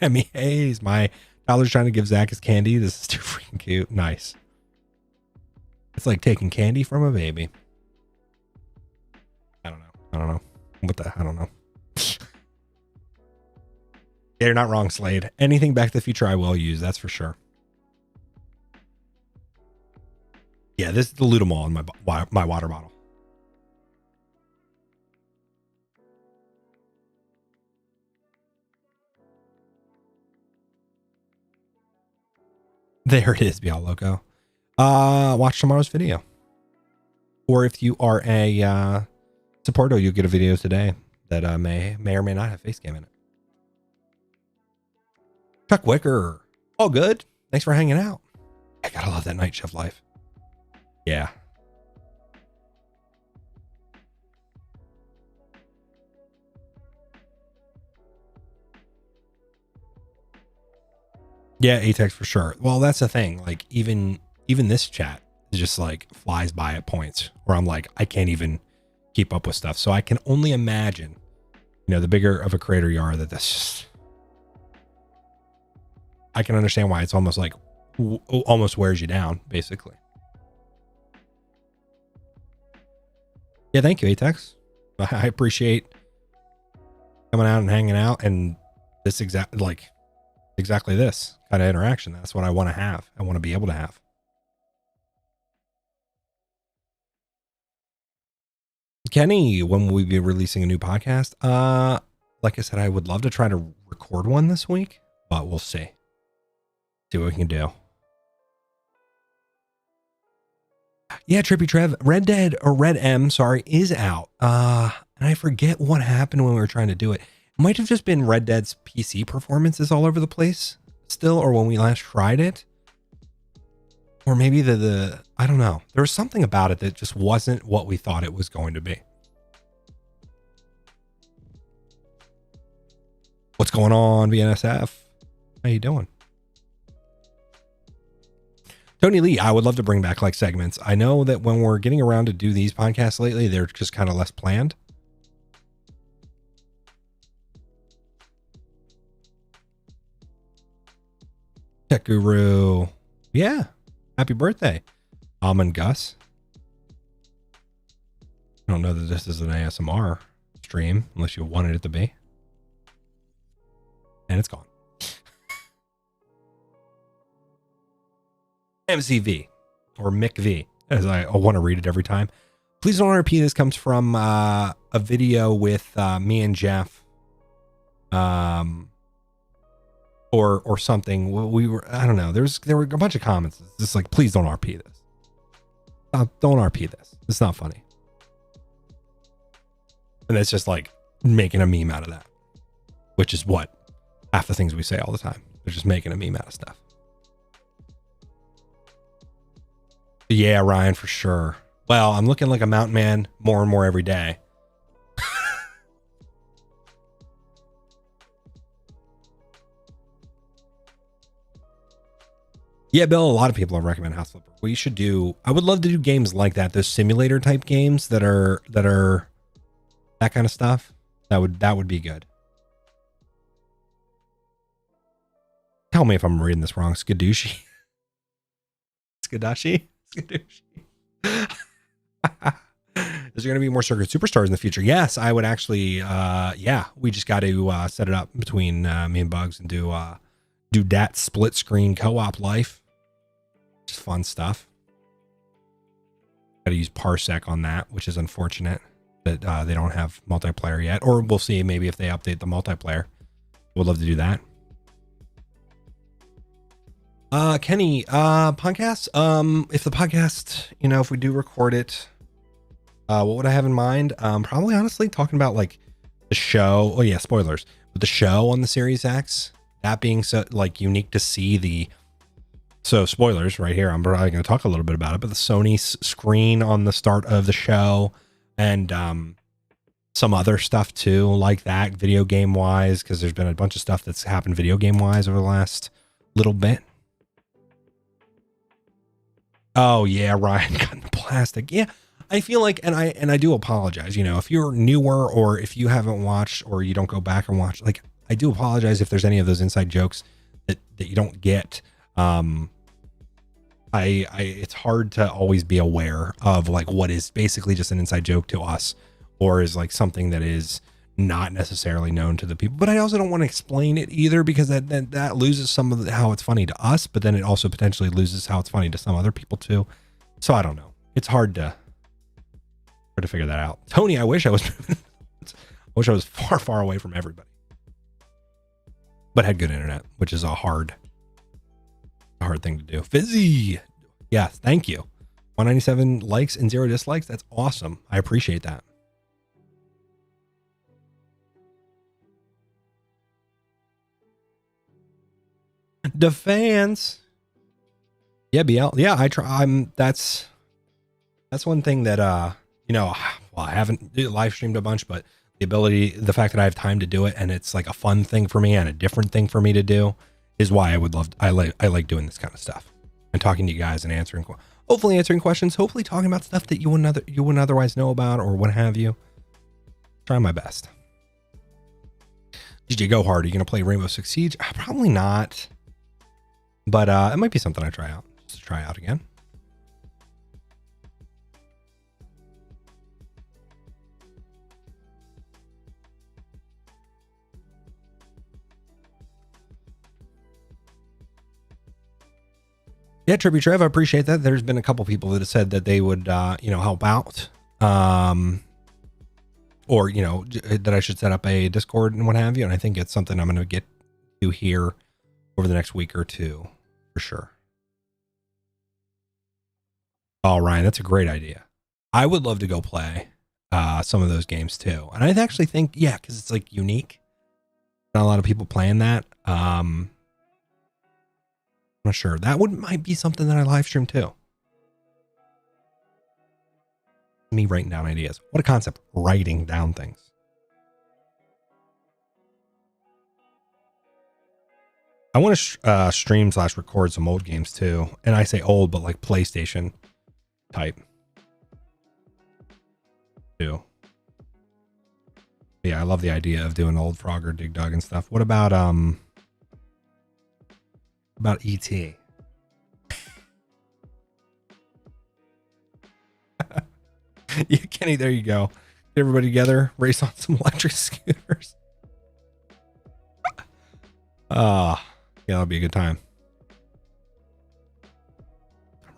Emmy Hayes, my Tyler's trying to give Zach his candy. This is too freaking cute. Nice. It's like taking candy from a baby. I don't know. I don't know. Yeah, you're not wrong, Slade. Anything Back to the Future I will use, that's for sure. Yeah, this is the loot 'em all in my water bottle. There it is, Bial Loco. Watch tomorrow's video. Or if you are a supporter, you'll get a video today that may or may not have face cam in it. Chuck Wicker. All good. Thanks for hanging out. I gotta love that night shift life. Yeah. Yeah, ATEX for sure. Well, that's the thing. Like even this chat is just like flies by at points where I'm like, I can't even keep up with stuff. So I can only imagine, the bigger of a creator you are, that this just, I can understand why it's almost like almost wears you down, basically. Yeah, thank you, ATEX. I appreciate coming out and hanging out, and this exactly this kind of interaction. That's what I want to have. I want to be able to have. Kenny, when will we be releasing a new podcast? Like I said, I would love to try to record one this week, but we'll see. See what we can do. Yeah, Trippy Trev, Red Dead or Red M, sorry, is out. And I forget what happened when we were trying to do it. It might have just been Red Dead's PC performances all over the place still, or when we last tried it. Or maybe the I don't know. There was something about it that just wasn't what we thought it was going to be. What's going on, BNSF? How you doing? Tony Lee, I would love to bring back like segments. I know that when we're getting around to do these podcasts lately, they're just kind of less planned. Tech Guru. Yeah. Happy birthday. And Gus. I don't know that this is an ASMR stream unless you wanted it to be. And it's gone. MCV or Mick V, as I want to read it every time. Please don't repeat. This comes from a video with me and Jeff, or something. We were, I don't know. There were a bunch of comments. It's just like, please don't RP this. Don't RP this. It's not funny. And it's just like making a meme out of that, which is what half the things we say all the time. They're just making a meme out of stuff. Yeah, Ryan, for sure. Well, I'm looking like a mountain man more and more every day. Yeah, Bill, a lot of people have recommended House Flipper. We should do, I would love to do games like that, those simulator type games that are that kind of stuff. That would be good. Tell me if I'm reading this wrong. Skadooshi. Skadashi? Is there going to be more Circuit Superstars in the future? Yes, I would actually. Yeah, we just got to set it up between me and Bugs and do that split screen co-op life. Just fun stuff. Got to use Parsec on that, which is unfortunate that they don't have multiplayer yet. Or we'll see maybe if they update the multiplayer. Would love to do that. Kenny, podcast. If the podcast, if we do record it, what would I have in mind? Probably honestly talking about like the show. Oh yeah, spoilers. But the show on the Series X, that being so like unique to see so spoilers right here. I'm probably going to talk a little bit about it, but the Sony screen on the start of the show and, some other stuff too, like that video game wise, because there's been a bunch of stuff that's happened video game wise over the last little bit. Oh yeah, Ryan got in the plastic. Yeah, I feel like, and I do apologize. If you're newer or if you haven't watched or you don't go back and watch, like I do apologize if there's any of those inside jokes that you don't get. It's hard to always be aware of like what is basically just an inside joke to us, or is like something that is not necessarily known to the people. But I also don't want to explain it either, because that loses some of how it's funny to us, but then it also potentially loses how it's funny to some other people too. So I don't know. It's hard to figure that out. Tony, I wish I was far, far away from everybody, but had good internet, which is a hard thing to do. Fizzy. Yes. Thank you. 197 likes and 0 dislikes. That's awesome. I appreciate that. The fans. Yeah, BL. Yeah, I try. That's one thing that well, I haven't live streamed a bunch, but the fact that I have time to do it and it's like a fun thing for me and a different thing for me to do is why I like doing this kind of stuff and talking to you guys and hopefully answering questions, hopefully talking about stuff that you wouldn't otherwise know about or what have you. Try my best. DJ Go Hard, are you going to play Rainbow Six Siege? Probably not. But it might be something I try out again. Yeah, Trippy Trev, I appreciate that. There's been a couple people that have said that they would, help out, or that I should set up a Discord and what have you. And I think it's something I'm going to get to here over the next week or two, for sure. Oh, Ryan, that's a great idea. I would love to go play some of those games too. And I actually think, yeah, because it's like unique. Not a lot of people playing that. I'm not sure. That might be something that I live stream too. Me writing down ideas. What a concept. Writing down things. I want to stream / record some old games too. And I say old, but like PlayStation type too. Yeah, I love the idea of doing old Frogger, Dig Dug and stuff. What about E.T.? Yeah, Kenny, there you go. Get everybody together, race on some electric scooters. Yeah, that'll be a good time.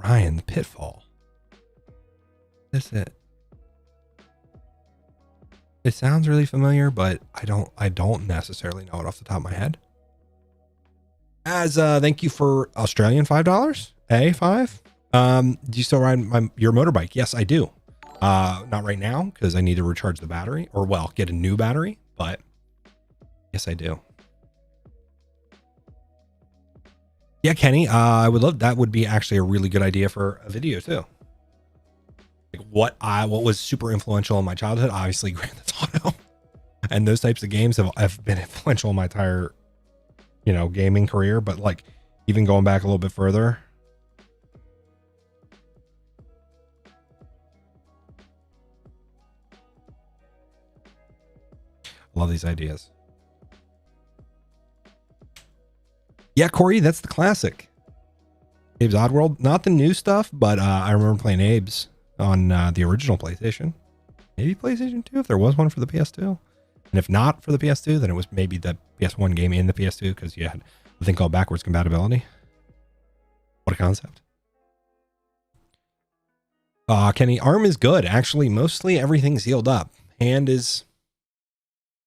Ryan, the Pitfall. That's it. It sounds really familiar, but I don't necessarily know it off the top of my head. As thank you for Australian $5. $5. Do you still ride your motorbike? Yes, I do. Not right now because I need to recharge the battery, or well, get a new battery, but yes, I do. Yeah, Kenny, I would love that. Would be actually a really good idea for a video too. Like what was super influential in my childhood, obviously Grand Theft Auto, and those types of games have been influential in my entire, gaming career. But like even going back a little bit further. I love these ideas. Yeah, Corey, that's the classic. Abe's Oddworld, not the new stuff, but I remember playing Abe's on the original PlayStation. maybe PlayStation 2 if there was one for the PS2. And if not for the PS2, then it was maybe the PS1 game in the PS2 because you had a thing called backwards compatibility. What a concept. Kenny, arm is good. Actually, mostly everything's healed up. Hand is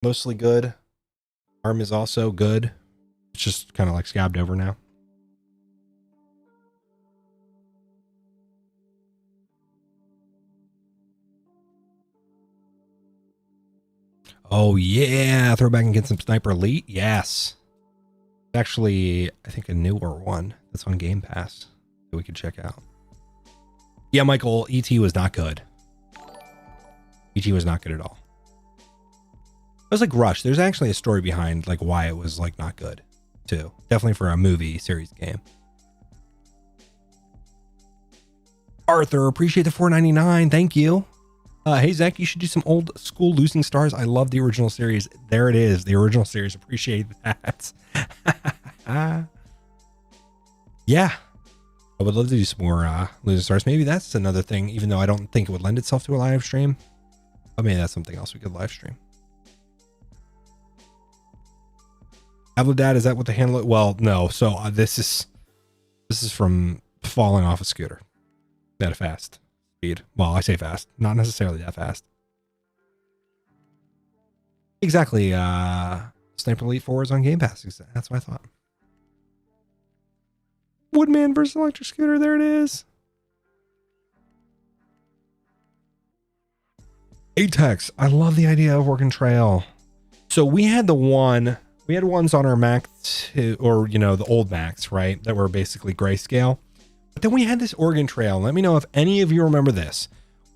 mostly good. Arm is also good. It's just kind of like scabbed over now. Oh, yeah. Throw back and get some Sniper Elite. Yes. Actually, I think a newer one that's on Game Pass that we could check out. Yeah, Michael, ET was not good. ET was not good at all. It was like Rush. There's actually a story behind like why it was like not good too. Definitely for a movie series game. Arthur, appreciate the $4.99. Thank you. Hey, Zach, you should do some old school Losing Stars. I love the original series. There it is. The original series. Appreciate that. Yeah. I would love to do some more Losing Stars. Maybe that's another thing, even though I don't think it would lend itself to a live stream. But maybe that's something else we could live stream. Abladad, is that what the handle? Well, no. So this is from falling off a scooter at a fast speed. Well, I say fast, not necessarily that fast. Exactly. Sniper Elite 4 is on Game Pass. That's what I thought. Woodman versus electric scooter. There it is. Atex. I love the idea of working trail. So we had ones on our Mac too, or, you know, the old Macs, right? That were basically grayscale. But then we had this Oregon Trail. Let me know if any of you remember this.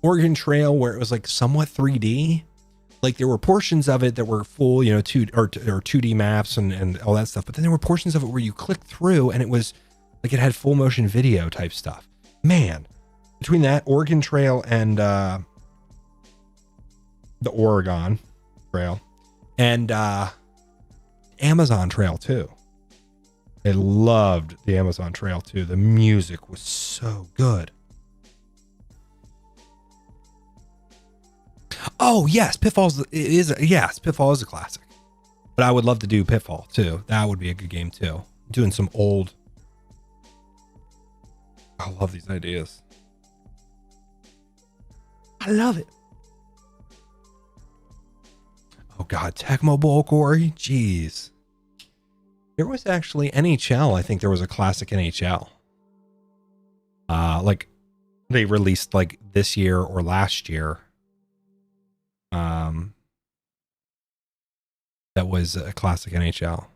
Oregon Trail where it was like somewhat 3D. Like there were portions of it that were full, you know, 2D maps and all that stuff. But then there were portions of it where you clicked through and it was like it had full motion video type stuff. Man, between that Oregon Trail and the Oregon Trail and Amazon Trail too. I loved the Amazon Trail too. The music was so good. Oh yes, Pitfall is a classic. But I would love to do Pitfall too. That would be a good game too. Doing some old. I love these ideas. I love it. Oh God, Tecmo Bowl, Corey. Jeez. There was actually NHL. I think there was a classic NHL. Like they released like this year or last year. That was a classic NHL.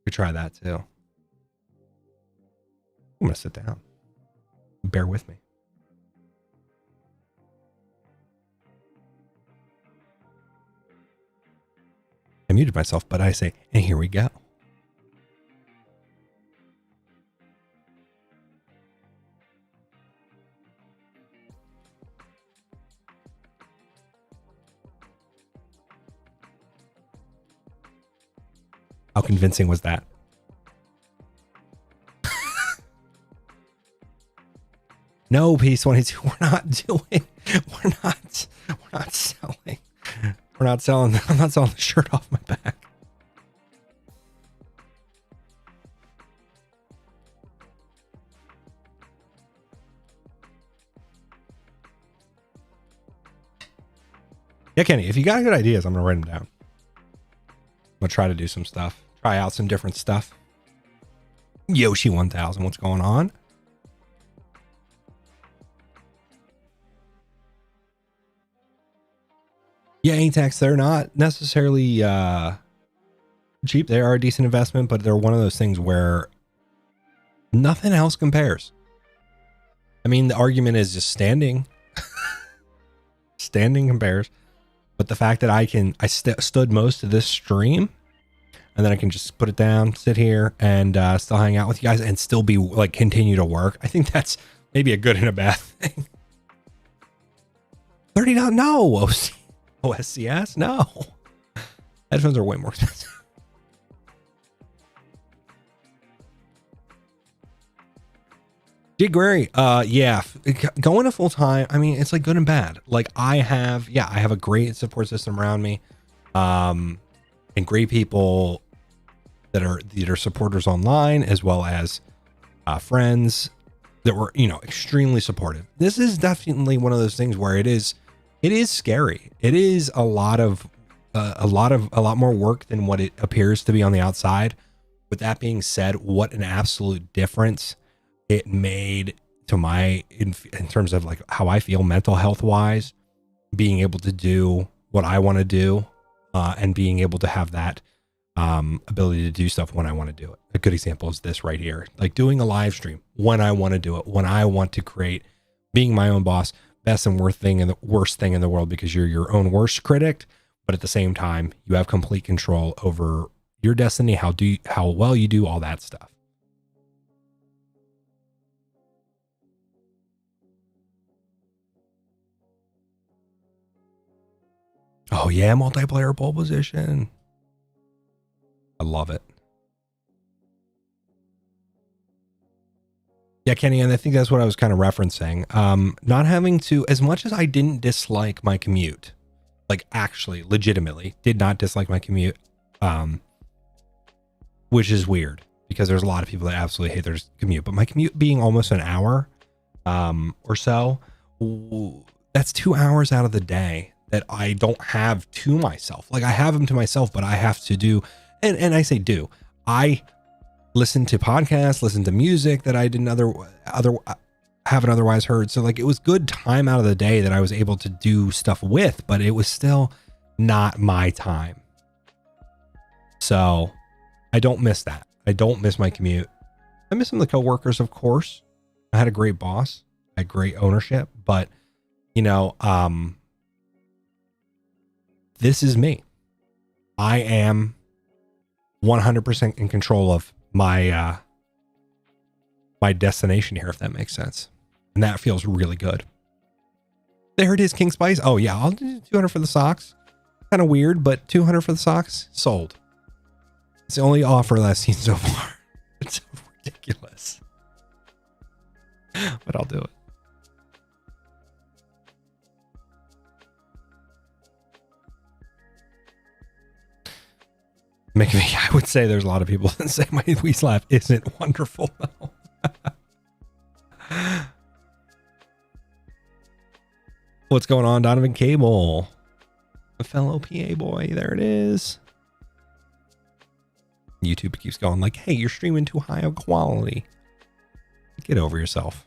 We try that too. I'm gonna sit down. Bear with me. I muted myself, but I say, and here we go. How convincing was that? No, P22, we're not selling. We're not selling. I'm not selling the shirt off my back. Yeah, Kenny, if you got good ideas, I'm going to write them down. I'm going to try to do some stuff. Try out some different stuff. Yoshi 1000, what's going on? Yeah, ATAX, they're not necessarily cheap. They are a decent investment, but they're one of those things where nothing else compares. I mean, the argument is just standing. Standing compares. But the fact that I stood most of this stream, and then I can just put it down, sit here, and still hang out with you guys, and still be like continue to work. I think that's maybe a good and a bad thing. $30? No. OSCS? No. Headphones are way more expensive. Did great. Yeah, going to full time. I mean, it's like good and bad. Like I have a great support system around me, and great people that are supporters online, as well as friends that were, extremely supportive. This is definitely one of those things where it is scary. It is a lot more work than what it appears to be on the outside. With that being said, what an absolute difference it made to in terms of like how I feel mental health wise, being able to do what I want to do, and being able to have that ability to do stuff when I want to do it. A good example is this right here, like doing a live stream when I want to do it, when I want to create, being my own boss, best and worst thing in the world, because you're your own worst critic, but at the same time, you have complete control over your destiny, how well you do all that stuff. Oh yeah, multiplayer pole position. I love it. Yeah, Kenny, and I think that's what I was kind of referencing. Not having to, as much as I didn't dislike my commute, like actually legitimately did not dislike my commute, which is weird because there's a lot of people that absolutely hate their commute, but my commute being almost an hour or so, that's 2 hours out of the day that I don't have to myself. Like I have them to myself, but I have to do, and I say do, I listen to podcasts, listen to music that I didn't haven't otherwise heard. So like it was good time out of the day that I was able to do stuff with, but it was still not my time. So I don't miss that. I don't miss my commute. I miss some of the coworkers, of course. I had a great boss, I had great ownership, but this is me. I am 100% in control of my my destination here, if that makes sense. And that feels really good. There it is, King Spice. Oh yeah, I'll do 200 for the socks. Kind of weird, but 200 for the socks, sold. It's the only offer that I've seen so far. It's so ridiculous. But I'll do it. I would say there's a lot of people that say my Weez laugh isn't wonderful though. What's going on, Donovan Cable? A fellow PA boy, there it is. YouTube keeps going like, hey, you're streaming too high of quality. Get over yourself.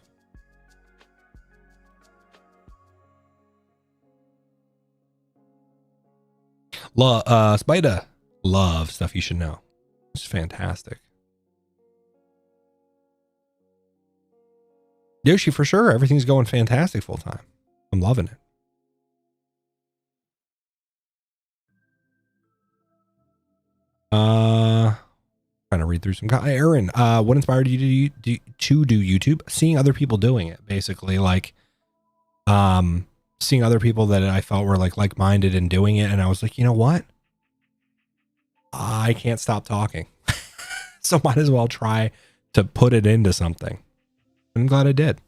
Spider. Love stuff you should know. It's fantastic. Yoshi, for sure. Everything's going fantastic full time. I'm loving it. Trying to read through some. Aaron, what inspired you to do YouTube? Seeing other people doing it, basically, like, seeing other people that I felt were like-minded and doing it, and I was like, you know what? I can't stop talking, so might as well try to put it into something. I'm glad I did.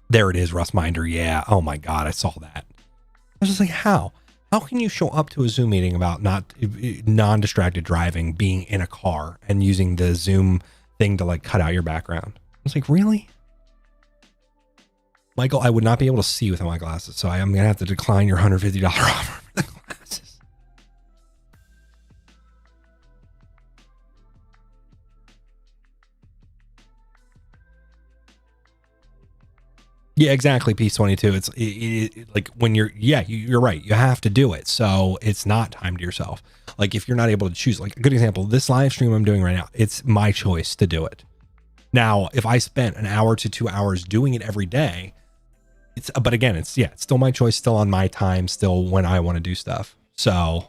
There it is, Russ Minder. Yeah. Oh my God, I saw that. I was just like, how? How can you show up to a Zoom meeting about non-distracted driving, being in a car and using the Zoom thing to like cut out your background? I was like, really? Michael, I would not be able to see without my glasses, so I'm going to have to decline your $150 offer for the glasses. Yeah, exactly. Piece 22. It's like when you're right. You have to do it. So it's not time to yourself. Like if you're not able to choose, like a good example, this live stream I'm doing right now, it's my choice to do it. Now, if I spent an hour to 2 hours doing it every day, but again, it's still my choice, still on my time, still when I want to do stuff. So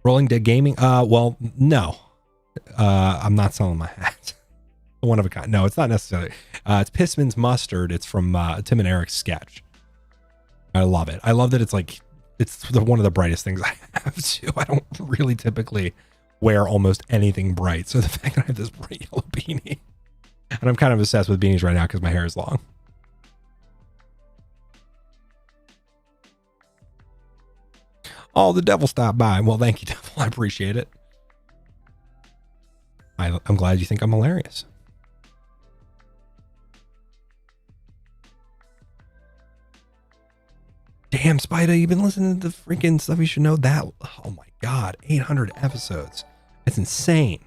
Rolling Dead Gaming. Well, no, I'm not selling my hat. One of a kind. No, it's not necessarily. It's Pissman's Mustard. It's from Tim and Eric's sketch. I love it. I love that it's like, it's one of the brightest things I have too. I don't really typically wear almost anything bright. So the fact that I have this bright yellow beanie, and I'm kind of obsessed with beanies right now because my hair is long. Oh, the devil stopped by. Well, thank you, devil. I appreciate it. I'm glad you think I'm hilarious. Damn, Spider, you've been listening to the freaking stuff you should know that. Oh my God, 800 episodes. That's insane.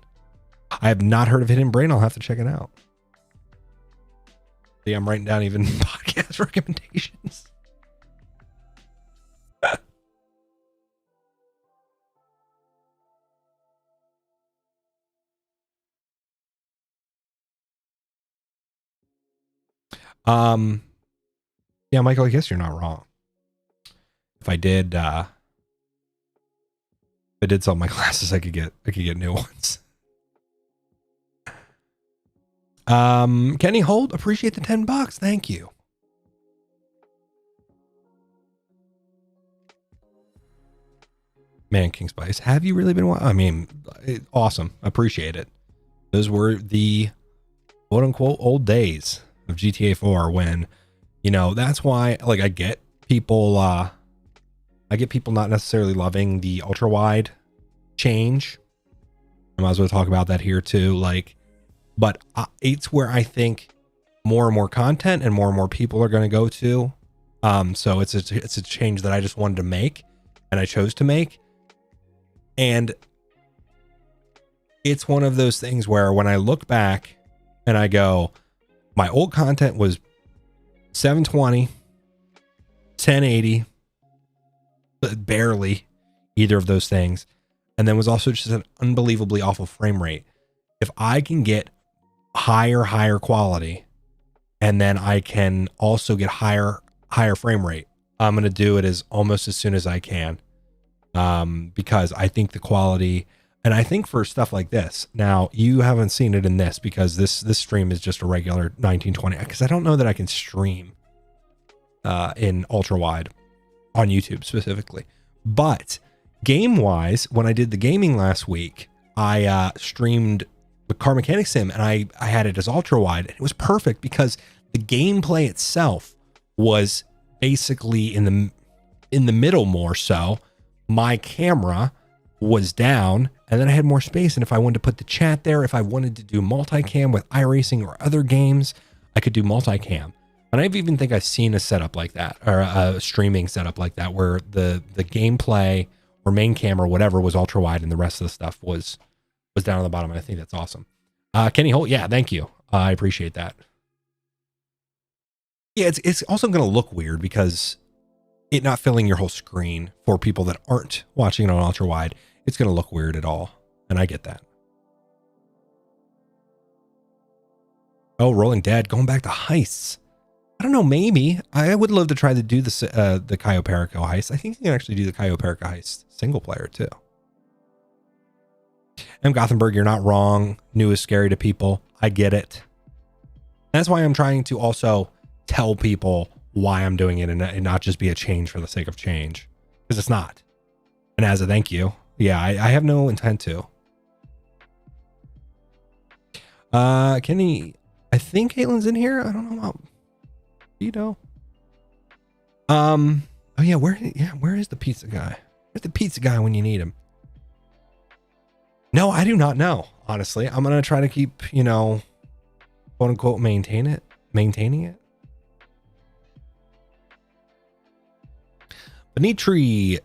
I have not heard of Hidden Brain. I'll have to check it out. See, I'm writing down even podcast recommendations. Yeah, Michael, I guess you're not wrong. If I did sell my glasses, I could get new ones. Kenny Holt, appreciate the $10. Thank you. Man, King Spice, have you really been? I mean, awesome. Appreciate it. Those were the quote unquote old days of GTA 4 when, you know, that's why, like, I get people not necessarily loving the ultra wide change. I might as well talk about that here too. Like, but it's where I think more and more content and more people are going to go to. So it's a change that I just wanted to make, and I chose to make. And it's one of those things where when I look back and I go, my old content was 720, 1080, barely either of those things, and then was also just an unbelievably awful frame rate. If I can get higher quality, and then I can also get higher frame rate, I'm going to do it almost as soon as I can. Because I think the quality, and I think for stuff like this, now you haven't seen it in this because this stream is just a regular 1920, because I don't know that I can stream in ultra wide on YouTube specifically. But game wise, when I did the gaming last week, I streamed the Car Mechanic Sim, and I had it as ultra wide, and it was perfect because the gameplay itself was basically in the middle more so. My camera was down, and then I had more space. And if I wanted to put the chat there, if I wanted to do multicam with iRacing or other games, I could do multicam. And I even think I've seen a setup like that, or a streaming setup like that, where the gameplay or main camera, whatever, was ultra wide, and the rest of the stuff was down on the bottom. And I think that's awesome. Kenny Holt, yeah, thank you. I appreciate that. Yeah, it's also going to look weird because it not filling your whole screen for people that aren't watching it on ultra wide, it's going to look weird at all. And I get that. Oh, Rolling Dead, going back to heists. I don't know, maybe. I would love to try to do the Cayo Perico heist. I think you can actually do the Cayo Perico heist single player too. M. Gothenburg, you're not wrong. New is scary to people. I get it. That's why I'm trying to also tell people why I'm doing it and not just be a change for the sake of change, because it's not. And as a thank you, yeah, I have no intent to. Kenny, I think Caitlin's in here. I don't know about Vito. Oh yeah, where is the pizza guy? Where's the pizza guy when you need him? No, I do not know. Honestly, I'm gonna try to keep, quote unquote, maintaining it. Benitri,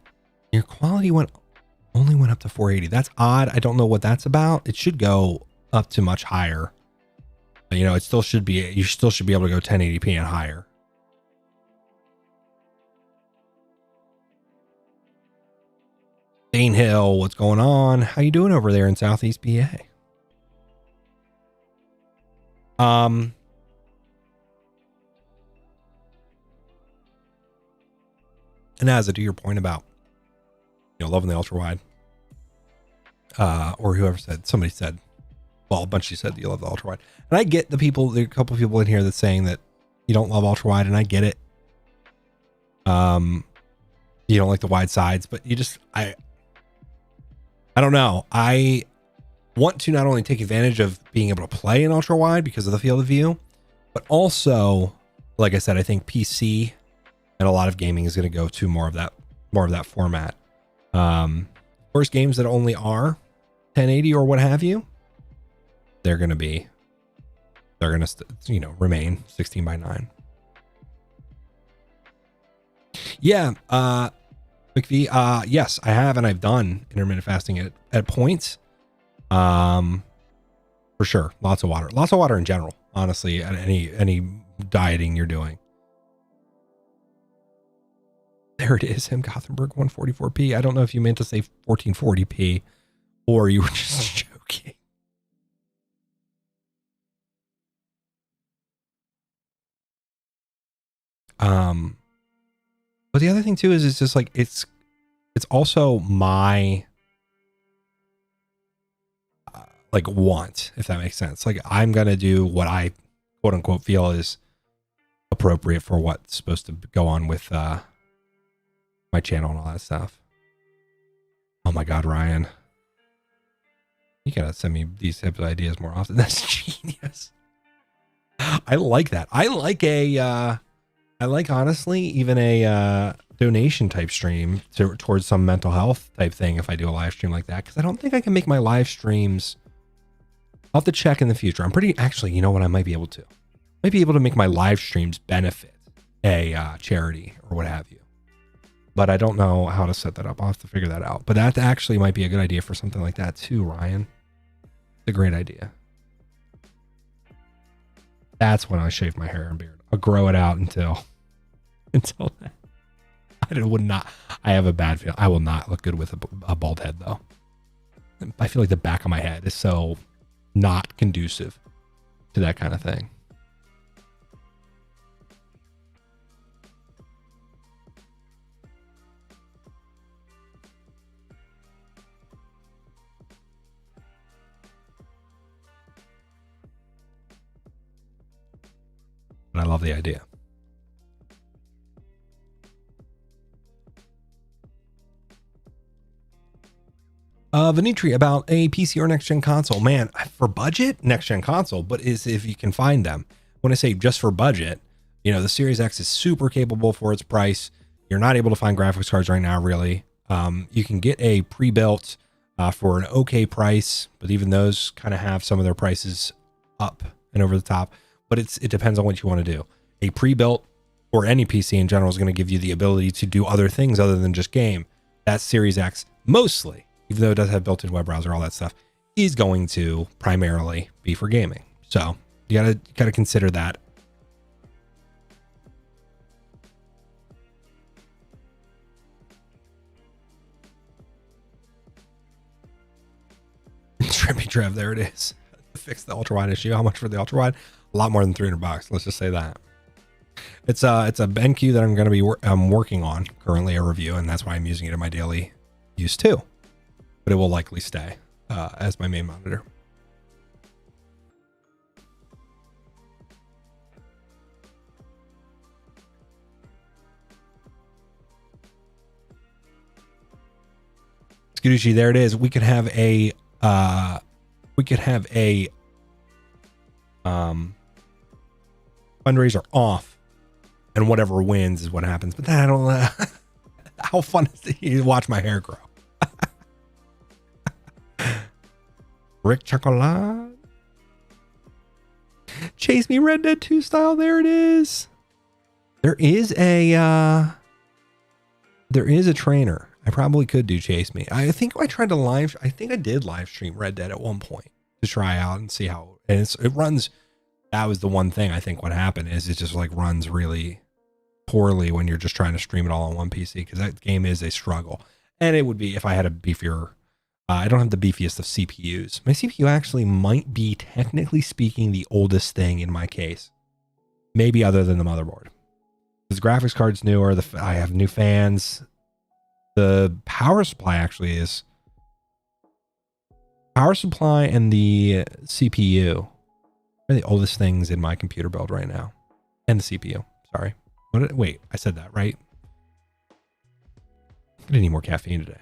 your quality only went up to 480. That's odd. I don't know what that's about. It should go up to much higher. It still should be. You still should be able to go 1080p and higher. Dane Hill, what's going on? How you doing over there in Southeast PA? And as to your point about, loving the ultra wide, or somebody said, well, a bunch of you said that you love the ultra wide, and I get there are a couple of people in here that's saying that you don't love ultra wide, and I get it. You don't like the wide sides, but you just, I don't know. I want to not only take advantage of being able to play in ultra wide because of the field of view, but also, like I said, I think PC and a lot of gaming is going to go to more of that format. Of course, games that only are 1080 or what have you, they're going to remain 16:9. Yeah. McVie, yes, I have, and I've done intermittent fasting at points. For sure. Lots of water in general, honestly, at any dieting you're doing. There it is, him Gothenburg 144p. I don't know if you meant to say 1440p or you were just joking. But the other thing too is it's just like it's also my like want, if that makes sense. Like I'm gonna do what I quote unquote feel is appropriate for what's supposed to go on with my channel and all that stuff. Oh my God, Ryan, you gotta send me these types of ideas more often. That's genius. I like that. I like honestly even a donation type stream towards some mental health type thing if I do a live stream like that, because I don't think I can make my live streams. I'll have to check in the future. I'm pretty, actually, you know what, I might be able to make my live streams benefit a charity or what have you, but I don't know how to set that up. I'll have to figure that out, but that actually might be a good idea for something like that too, Ryan. It's a great idea. That's when I shave my hair and beard. I'll grow it out until then. I have a bad feeling. I will not look good with a bald head though. I feel like the back of my head is so not conducive to that kind of thing. But I love the idea. Venitri, about a PC or next gen console. Man, for budget, next gen console, but is if you can find them. When I say just for budget, you know, the Series X is super capable for its price. You're not able to find graphics cards right now, really. You can get a pre-built for an okay price, but even those kind of have some of their prices up and over the top. But it depends on what you want to do. A pre-built or any PC in general is going to give you the ability to do other things other than just game. That Series X mostly, even though it does have built-in web browser, all that stuff, is going to primarily be for gaming. So you gotta consider that. Trippy Trev, there it is. Fix the ultra-wide issue. How much for the ultra-wide? A lot more than $300. Let's just say that. It's a BenQ that I'm going to be working on currently, a review, and that's why I'm using it in my daily use too. But it will likely stay as my main monitor. Scuducci, there it is. We could have a fundraiser off, and whatever wins is what happens. But then I don't how fun is it to watch my hair grow? Rick Chocolat. Chase Me Red Dead 2 style. There it is. There is a trainer. I probably could do Chase Me. I think I did live stream Red Dead at one point to try out and see how, and it runs. That was the one thing I think what happened is it just like runs really poorly when you're just trying to stream it all on one PC, because that game is a struggle. And it would be if I had a beefier, I don't have the beefiest of CPUs. My CPU actually might be, technically speaking, the oldest thing in my case. Maybe other than the motherboard. Because graphics card's newer, I have new fans. The power supply actually is... Power supply and the CPU are the oldest things in my computer build right now. And the CPU, sorry. Wait, I said that, right? didn't need more caffeine today.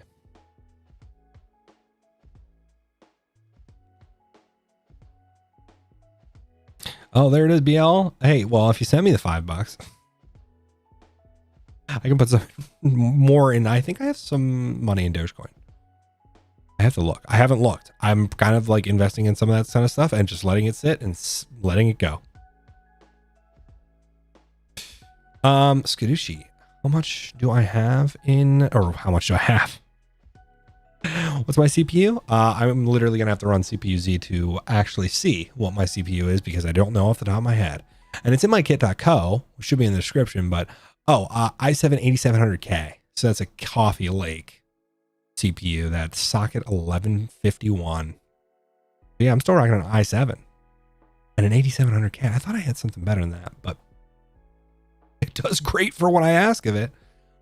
Oh, there it is, BL. Hey, well, if you send me the $5, I can put some more in. I think I have some money in Dogecoin. I have to look. I haven't looked. I'm kind of like investing in some of that kind of stuff and just letting it sit and letting it go. Skadooshi. How much do I have in, or how much do I have? What's my CPU? I'm literally gonna have to run CPU Z to actually see what my CPU is because I don't know off the top of my head. And it's in my kit.co, which should be in the description, but i7 8700K. So that's a Coffee Lake CPU. That's socket 1151. Yeah, I'm still rocking an i7 and an 8700K. I thought I had something better than that, but it does great for what I ask of it.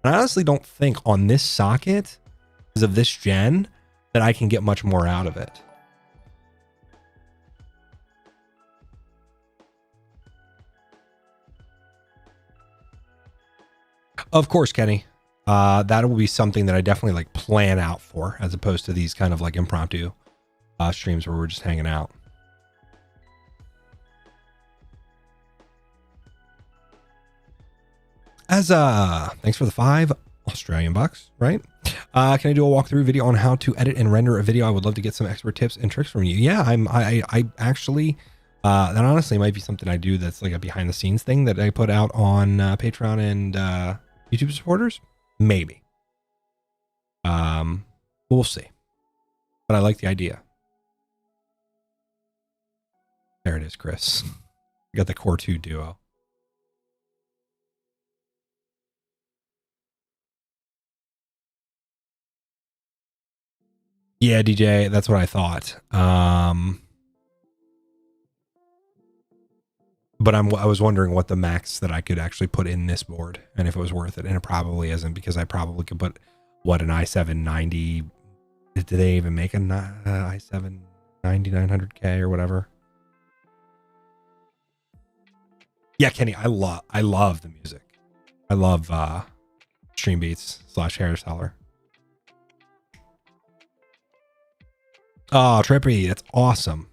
And I honestly don't think on this socket, because of this gen, that I can get much more out of it. Of course, Kenny. That will be something that I definitely like plan out for, as opposed to these kind of like impromptu streams where we're just hanging out. As thanks for the $5 Australian bucks, right? Can I do a walkthrough video on how to edit and render a video? I would love to get some expert tips and tricks from you. Yeah, I actually that honestly might be something I do that's like a behind the scenes thing that I put out on Patreon and YouTube supporters. Maybe. We'll see. But I like the idea. There it is, Chris. You got the Core 2 Duo. Yeah, DJ, that's what I thought. But I was wondering what the max that I could actually put in this board and if it was worth it. And it probably isn't, because I probably could put, what, an i7 90. Did they even make an i7 9900K or whatever? Yeah, Kenny, I love the music. I love Stream Beats / Hairseller. Oh, Trippy, that's awesome.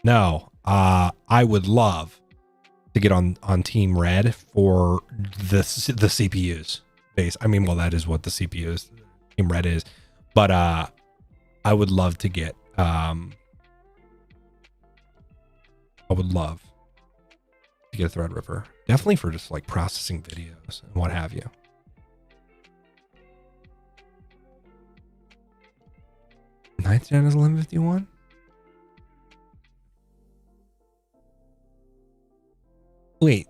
No, I would love to get on Team Red for the CPUs base. I mean, well, that is what the CPUs Team Red is, but I would love to get a Threadripper, definitely for just like processing videos and what have you. Ninth gen is 1151. Wait,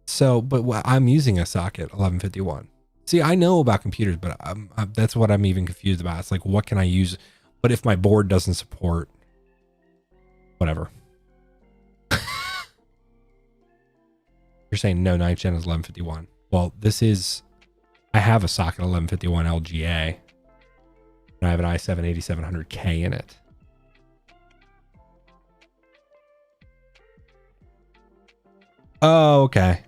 so, but I'm using a socket 1151. See, I know about computers, but that's what I'm even confused about. It's like, what can I use? But if my board doesn't support, whatever. You're saying no, 9th gen is 1151. Well, this is, I have a socket 1151 LGA. And I have an i7 8700K in it. Oh, okay.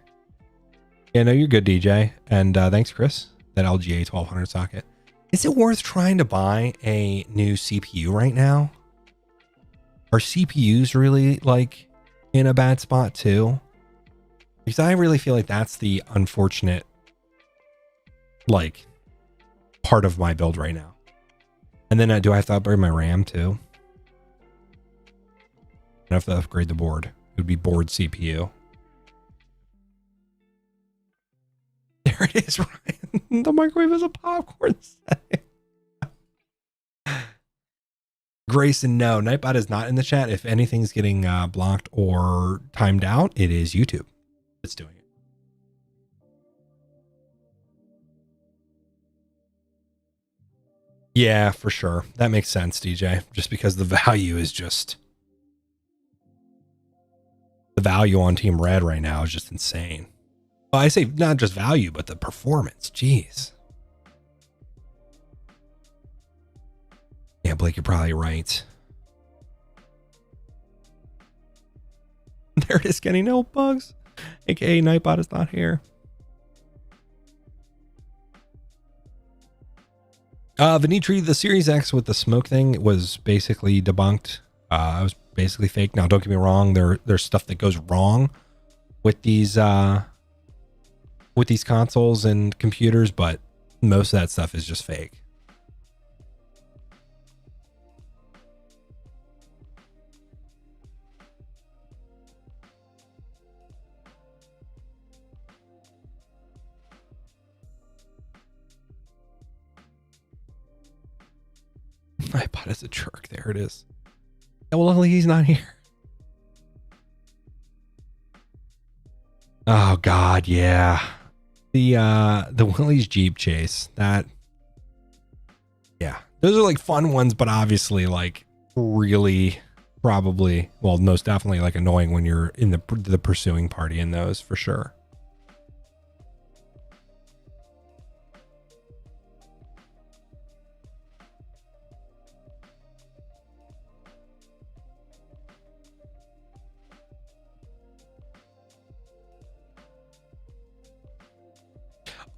Yeah, no, you're good, DJ. And thanks, Chris. That LGA 1200 socket. Is it worth trying to buy a new CPU right now? Are CPUs really like in a bad spot too? Because I really feel like that's the unfortunate like part of my build right now. And then do I have to upgrade my RAM too? I have to upgrade the board. It would be board CPU. There it is, Ryan. The microwave is a popcorn setting. Grayson, no. Nightbot is not in the chat. If anything's getting blocked or timed out, it is YouTube that's doing it. Yeah, for sure. That makes sense, DJ. Just because the value is just... The value on Team Red right now is just insane. Well, I say not just value, but the performance. Jeez. Yeah, Blake, you're probably right. There it is, Kenny. No bugs. AKA Nightbot is not here. Venitri, the Series X with the smoke thing was basically debunked. It was basically fake. Now, don't get me wrong. There's stuff that goes wrong with these consoles and computers, but most of that stuff is just fake. My iPod is a jerk. There it is. Yeah, well, luckily he's not here. Oh God, yeah. The Willys Jeep chase. That, yeah, those are like fun ones, but obviously like really probably, well, most definitely like annoying when you're in the pursuing party in those for sure.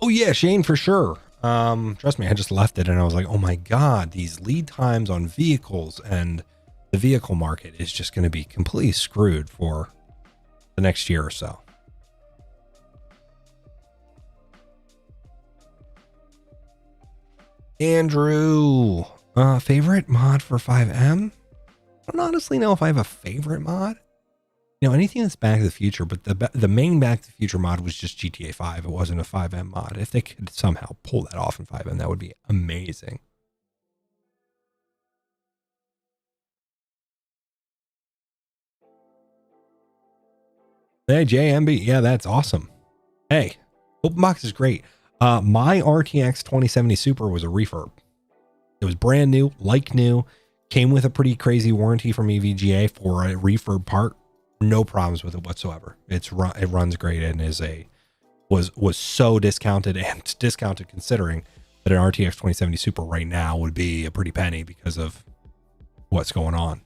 Oh yeah, Shane, for sure. Trust me, I just left it and I was like, oh my God, these lead times on vehicles and the vehicle market is just going to be completely screwed for the next year or so. Andrew, favorite mod for 5M? I don't honestly know if I have a favorite mod. You know, anything that's Back to the Future, but the main Back to the Future mod was just GTA 5. It wasn't a 5M mod. If they could somehow pull that off in 5M, that would be amazing. Hey, JMB. Yeah, that's awesome. Hey, open box is great. My RTX 2070 Super was a refurb. It was brand new, like new, came with a pretty crazy warranty from EVGA for a refurb part. No problems with it whatsoever. It runs great and was so discounted, and discounted considering that an RTX 2070 Super right now would be a pretty penny because of what's going on.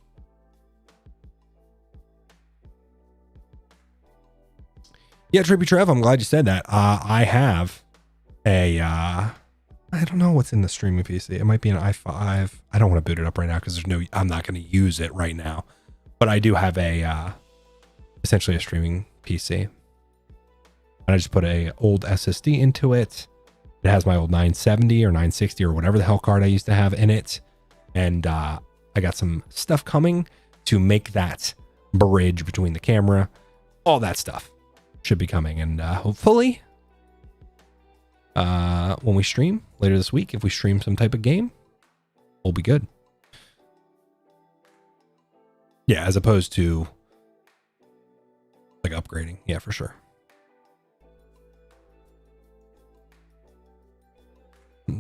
Yeah, Trippy Trev, I'm glad you said that. I have a I don't know what's in the streaming PC. It might be an i5. I don't want to boot it up right now because I'm not going to use it right now. But I do have essentially a streaming PC. And I just put a old SSD into it. It has my old 970 or 960 or whatever the hell card I used to have in it. And I got some stuff coming to make that bridge between the camera. All that stuff should be coming. And hopefully when we stream later this week, if we stream some type of game, we'll be good. Yeah, as opposed to like upgrading. Yeah, for sure.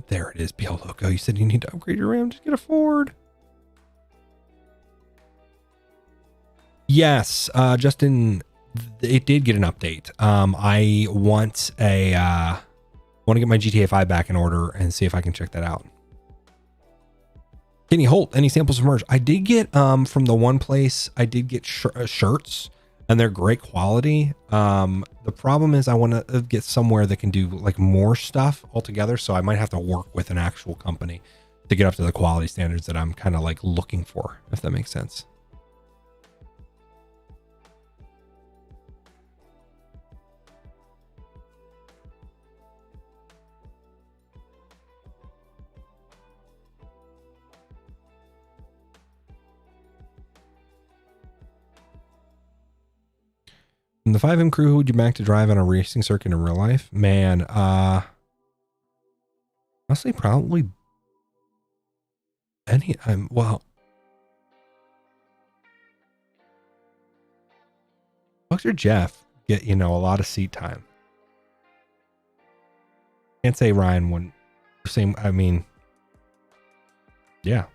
There it is, BL Loco. You said you need to upgrade your RAM. Just get a Ford. Yes, Justin, it did get an update. I want to get my GTA 5 back in order and see if I can check that out. Kenny Holt, any samples of merch? I did get from the one place. I did get shirts, and they're great quality. The problem is I want to get somewhere that can do like more stuff altogether. So I might have to work with an actual company to get up to the quality standards that I'm kind of like looking for, if that makes sense. In the 5M crew, who would you back to drive on a racing circuit in real life? Man, honestly, probably any. Well, Dr. Jeff get a lot of seat time. Can't say Ryan wouldn't. Same. I mean, yeah.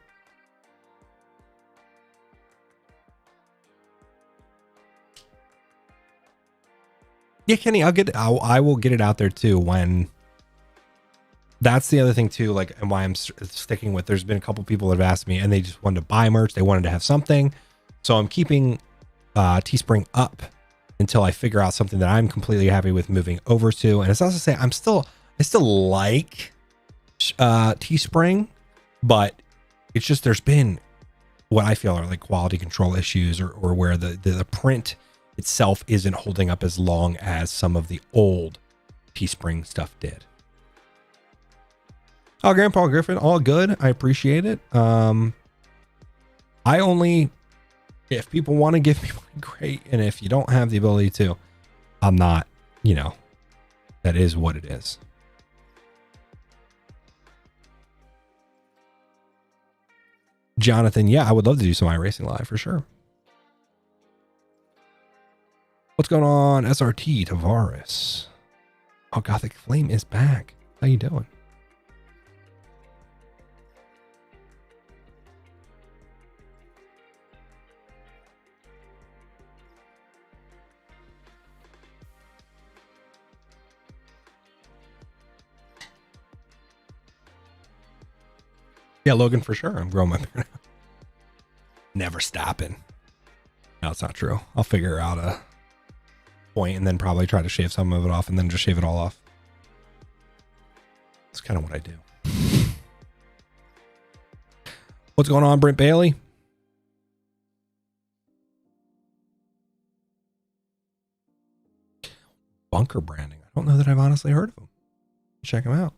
Yeah, Kenny, I will get it out there too when. That's the other thing too, like, and why I'm sticking with. There's been a couple people that have asked me, and they just wanted to buy merch. They wanted to have something, so I'm keeping Teespring up until I figure out something that I'm completely happy with moving over to. And it's also say I still like Teespring, but it's just there's been what I feel are like quality control issues, or where the print itself isn't holding up as long as some of the old Teespring stuff did. Oh, Grandpa Griffin, all good. I appreciate it. I only, if people want to give me money, great. And if you don't have the ability to, I'm not, that is what it is. Jonathan, yeah, I would love to do some iRacing live for sure. What's going on, SRT Tavares? Oh, Gothic Flame is back. How you doing? Yeah, Logan, for sure. I'm growing my beard now. Never stopping. No, it's not true. I'll figure out a point and then probably try to shave some of it off and then just shave it all off. That's kind of what I do. What's going on, Brent Bailey? Bunker Branding. I don't know that I've honestly heard of them. Check them out.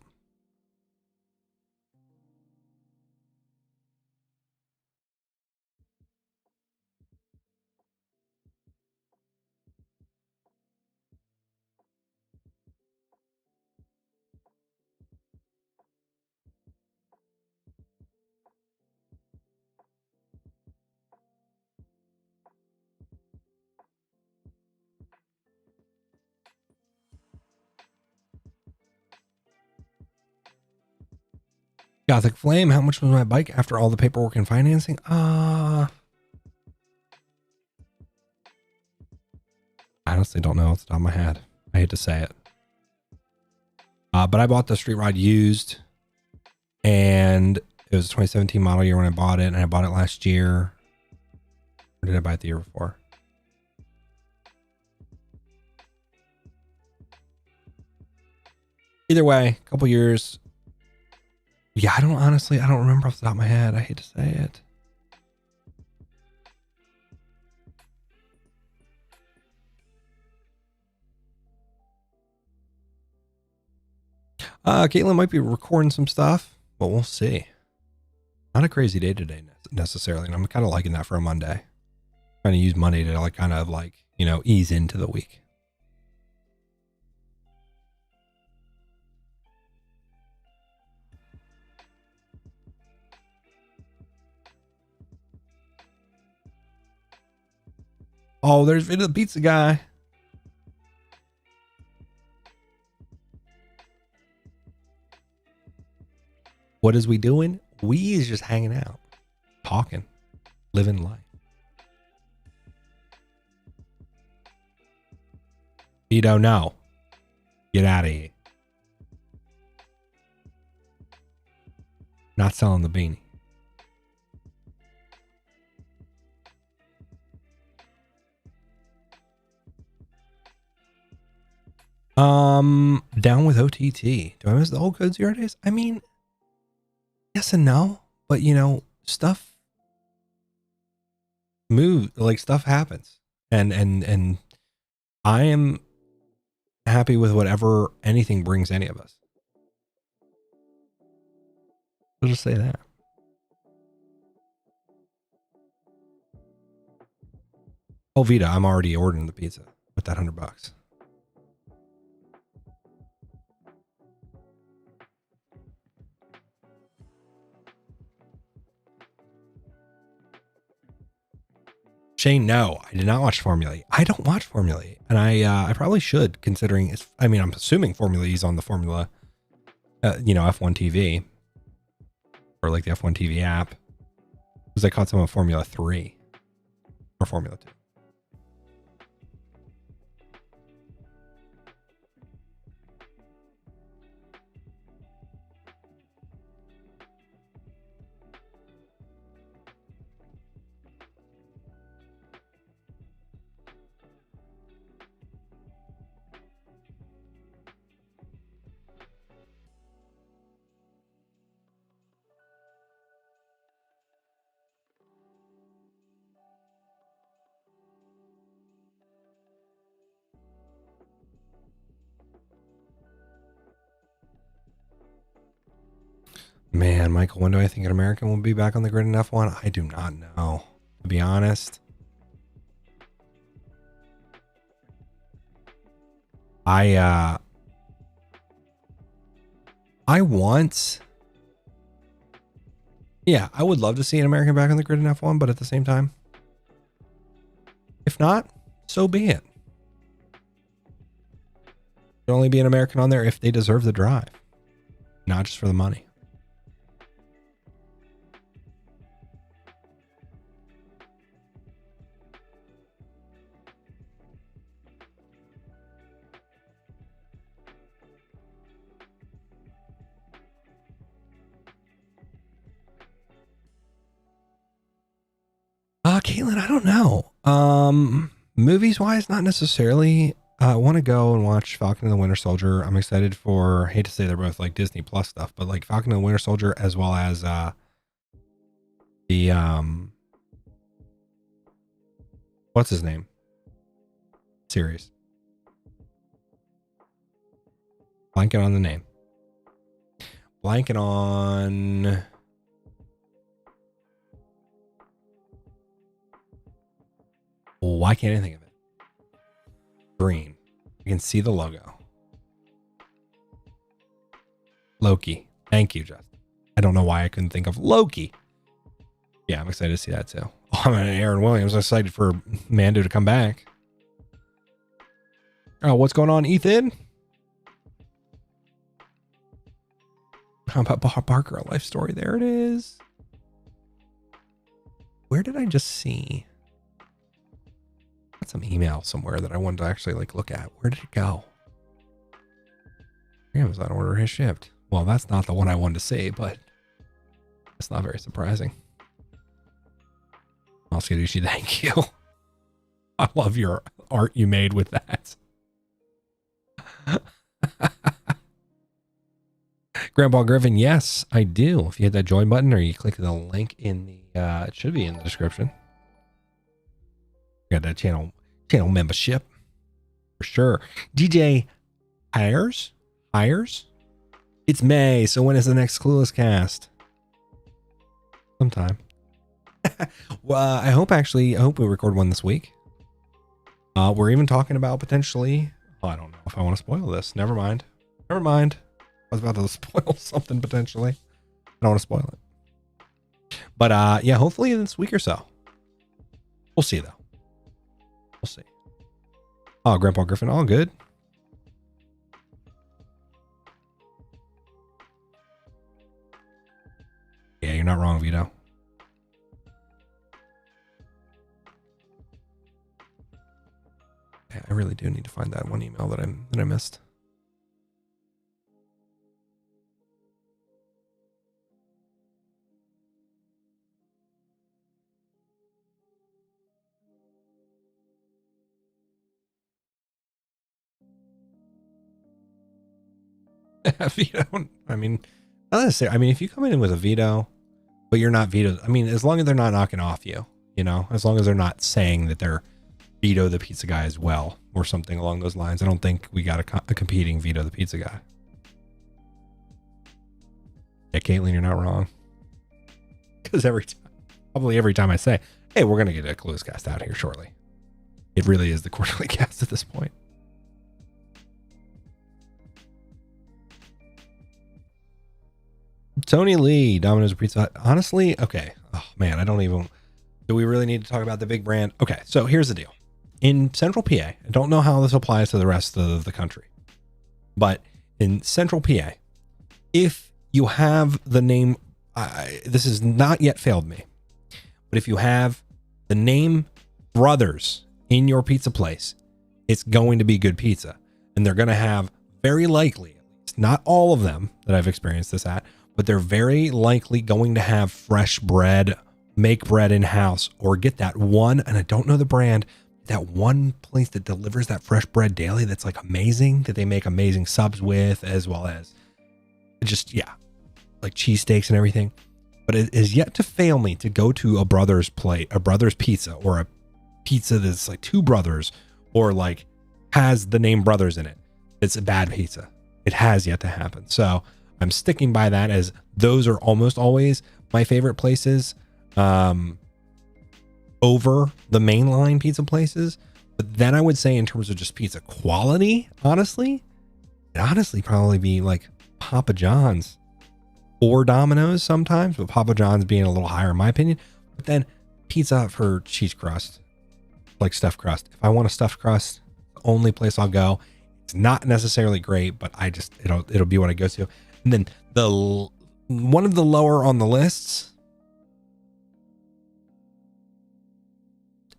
Gothic Flame, how much was my bike after all the paperwork and financing? I honestly don't know off the top of my head. I hate to say it. But I bought the Street Rod used, and it was a 2017 model year when I bought it, and I bought it last year. Or did I buy it the year before? Either way, a couple years. Yeah, I don't remember off the top of my head. I hate to say it. Caitlin might be recording some stuff, but we'll see. Not a crazy day today necessarily, and I'm kind of liking that for a Monday. Trying to use Monday to ease into the week. Oh, there's Vita the Pizza Guy. What is we doing? We is just hanging out, talking, living life. You don't know. Get out of here. Not selling the beanie. Down with OTT. Do I miss the old Code Zero days? I mean, yes and no, but stuff moves, like stuff happens, and I am happy with whatever anything brings any of us. I'll just say that. Oh, Vita, I'm already ordering the pizza with that $100. Shane, no, I did not watch Formula E. I don't watch Formula E, and I probably should, considering it's. I mean, I'm assuming Formula E is on the Formula, F1 TV, or like the F1 TV app, because I caught some of Formula 3 or Formula 2. Man, Michael, when do I think an American will be back on the grid in F1? I do not know, to be honest. I want, yeah, I would love to see an American back on the grid in F1, but at the same time, if not, so be it. There'll only be an American on there if they deserve the drive, not just for the money. Caitlin, I don't know. Movies wise, not necessarily. I want to go and watch Falcon and the Winter Soldier. I'm excited for, I hate to say they're both like Disney Plus stuff, but like Falcon and the Winter Soldier, as well as the what's his name series. Blanking on the name. Blanking on. Why can't I think of it? Green. You can see the logo. Loki. Thank you, Justin. I don't know why I couldn't think of Loki. Yeah, I'm excited to see that too. Oh, I'm Aaron Williams. I'm excited for Mando to come back. Oh, what's going on, Ethan? How about Parker, a life story? There it is. Where did I just see? Got some email somewhere that I wanted to actually like look at. Where did it go? Amazon order has shipped. Well, that's not the one I wanted to say, but it's not very surprising. Oscar-Dushi, thank you. I love your art you made with that. Grandpa Griffin, yes, I do. If you hit that join button or you click the link in the, it should be in the description. Got that channel membership for sure. DJ Hires? It's May, so when is the next Clueless cast? Sometime. Well, I hope we record one this week. We're even talking about potentially, I don't know if I want to spoil this. Never mind. I was about to spoil something potentially. I don't want to spoil it. But yeah, hopefully this week or so. We'll see though. We'll see. Oh, Grandpa Griffin, all good. Yeah, you're not wrong, Vito. Yeah, I really do need to find that one email that I missed. Veto. I mean, not necessarily. I mean, if you come in with a veto, but you're not vetoed, I mean, as long as they're not knocking off you, you know, as long as they're not saying that they're veto the pizza guy as well or something along those lines, I don't think we got a competing veto the pizza guy. Yeah, Caitlin, you're not wrong. Because probably every time I say, hey, we're going to get a Clueless cast out here shortly, it really is the quarterly cast at this point. Tony Lee, Domino's Pizza Hut. Honestly, okay. Oh man, do we really need to talk about the big brand? Okay, so here's the deal. In Central PA, I don't know how this applies to the rest of the country, but in Central PA, if you have the name, this has not yet failed me, but if you have the name Brothers in your pizza place, it's going to be good pizza. And they're going to have, very likely, at least not all of them that I've experienced this at, but they're very likely going to have fresh bread, make bread in-house, or get that one, and I don't know the brand, that one place that delivers that fresh bread daily that's like amazing, that they make amazing subs with, as well as just, yeah, like cheesesteaks and everything. But it is yet to fail me to go to a Brothers pizza, or a pizza that's like two brothers, or like has the name Brothers in it. It's a bad pizza. It has yet to happen. So I'm sticking by that, as those are almost always my favorite places over the mainline pizza places. But then I would say in terms of just pizza quality, honestly, it'd honestly probably be like Papa John's or Domino's sometimes, but Papa John's being a little higher in my opinion. But then Pizza Hut for cheese crust, like stuffed crust. If I want a stuffed crust, the only place I'll go. It's not necessarily great, but it'll be what I go to. And then one of the lower on the lists,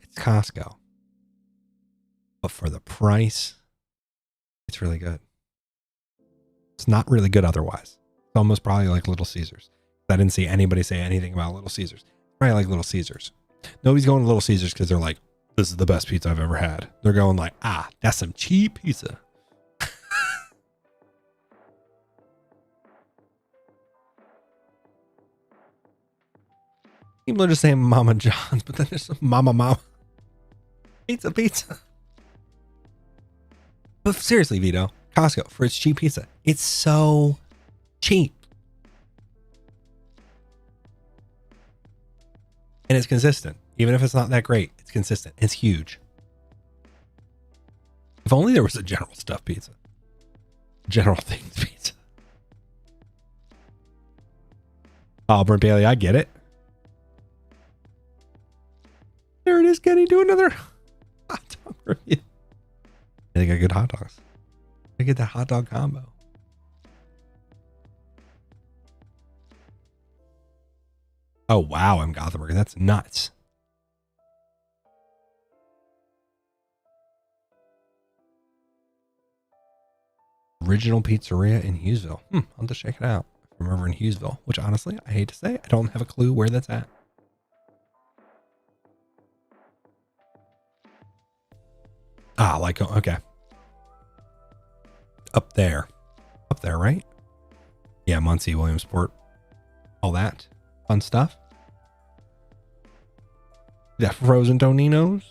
it's Costco. But for the price, it's really good. It's not really good otherwise. It's almost probably like Little Caesars. I didn't see anybody say anything about Little Caesars. Probably like Little Caesars. Nobody's going to Little Caesars because they're like, this is the best pizza I've ever had. They're going like, that's some cheap pizza. People are just saying Mama John's, but then there's some Mama. Pizza. But seriously, Vito, Costco for its cheap pizza. It's so cheap. And it's consistent. Even if it's not that great, it's consistent. It's huge. If only there was a General Stuff pizza. General Things pizza. Oh, Brent Bailey, I get it. There it is, Kenny. Do another hot dog review. They got good hot dogs. I get that hot dog combo. Oh, wow. I'm Gothenburg. That's nuts. Original Pizzeria in Hughesville. I'll have to check it out. From over in Hughesville, which honestly, I hate to say, I don't have a clue where that's at. Okay. Up there, right? Yeah, Muncie, Williamsport, all that fun stuff. That frozen Toninos.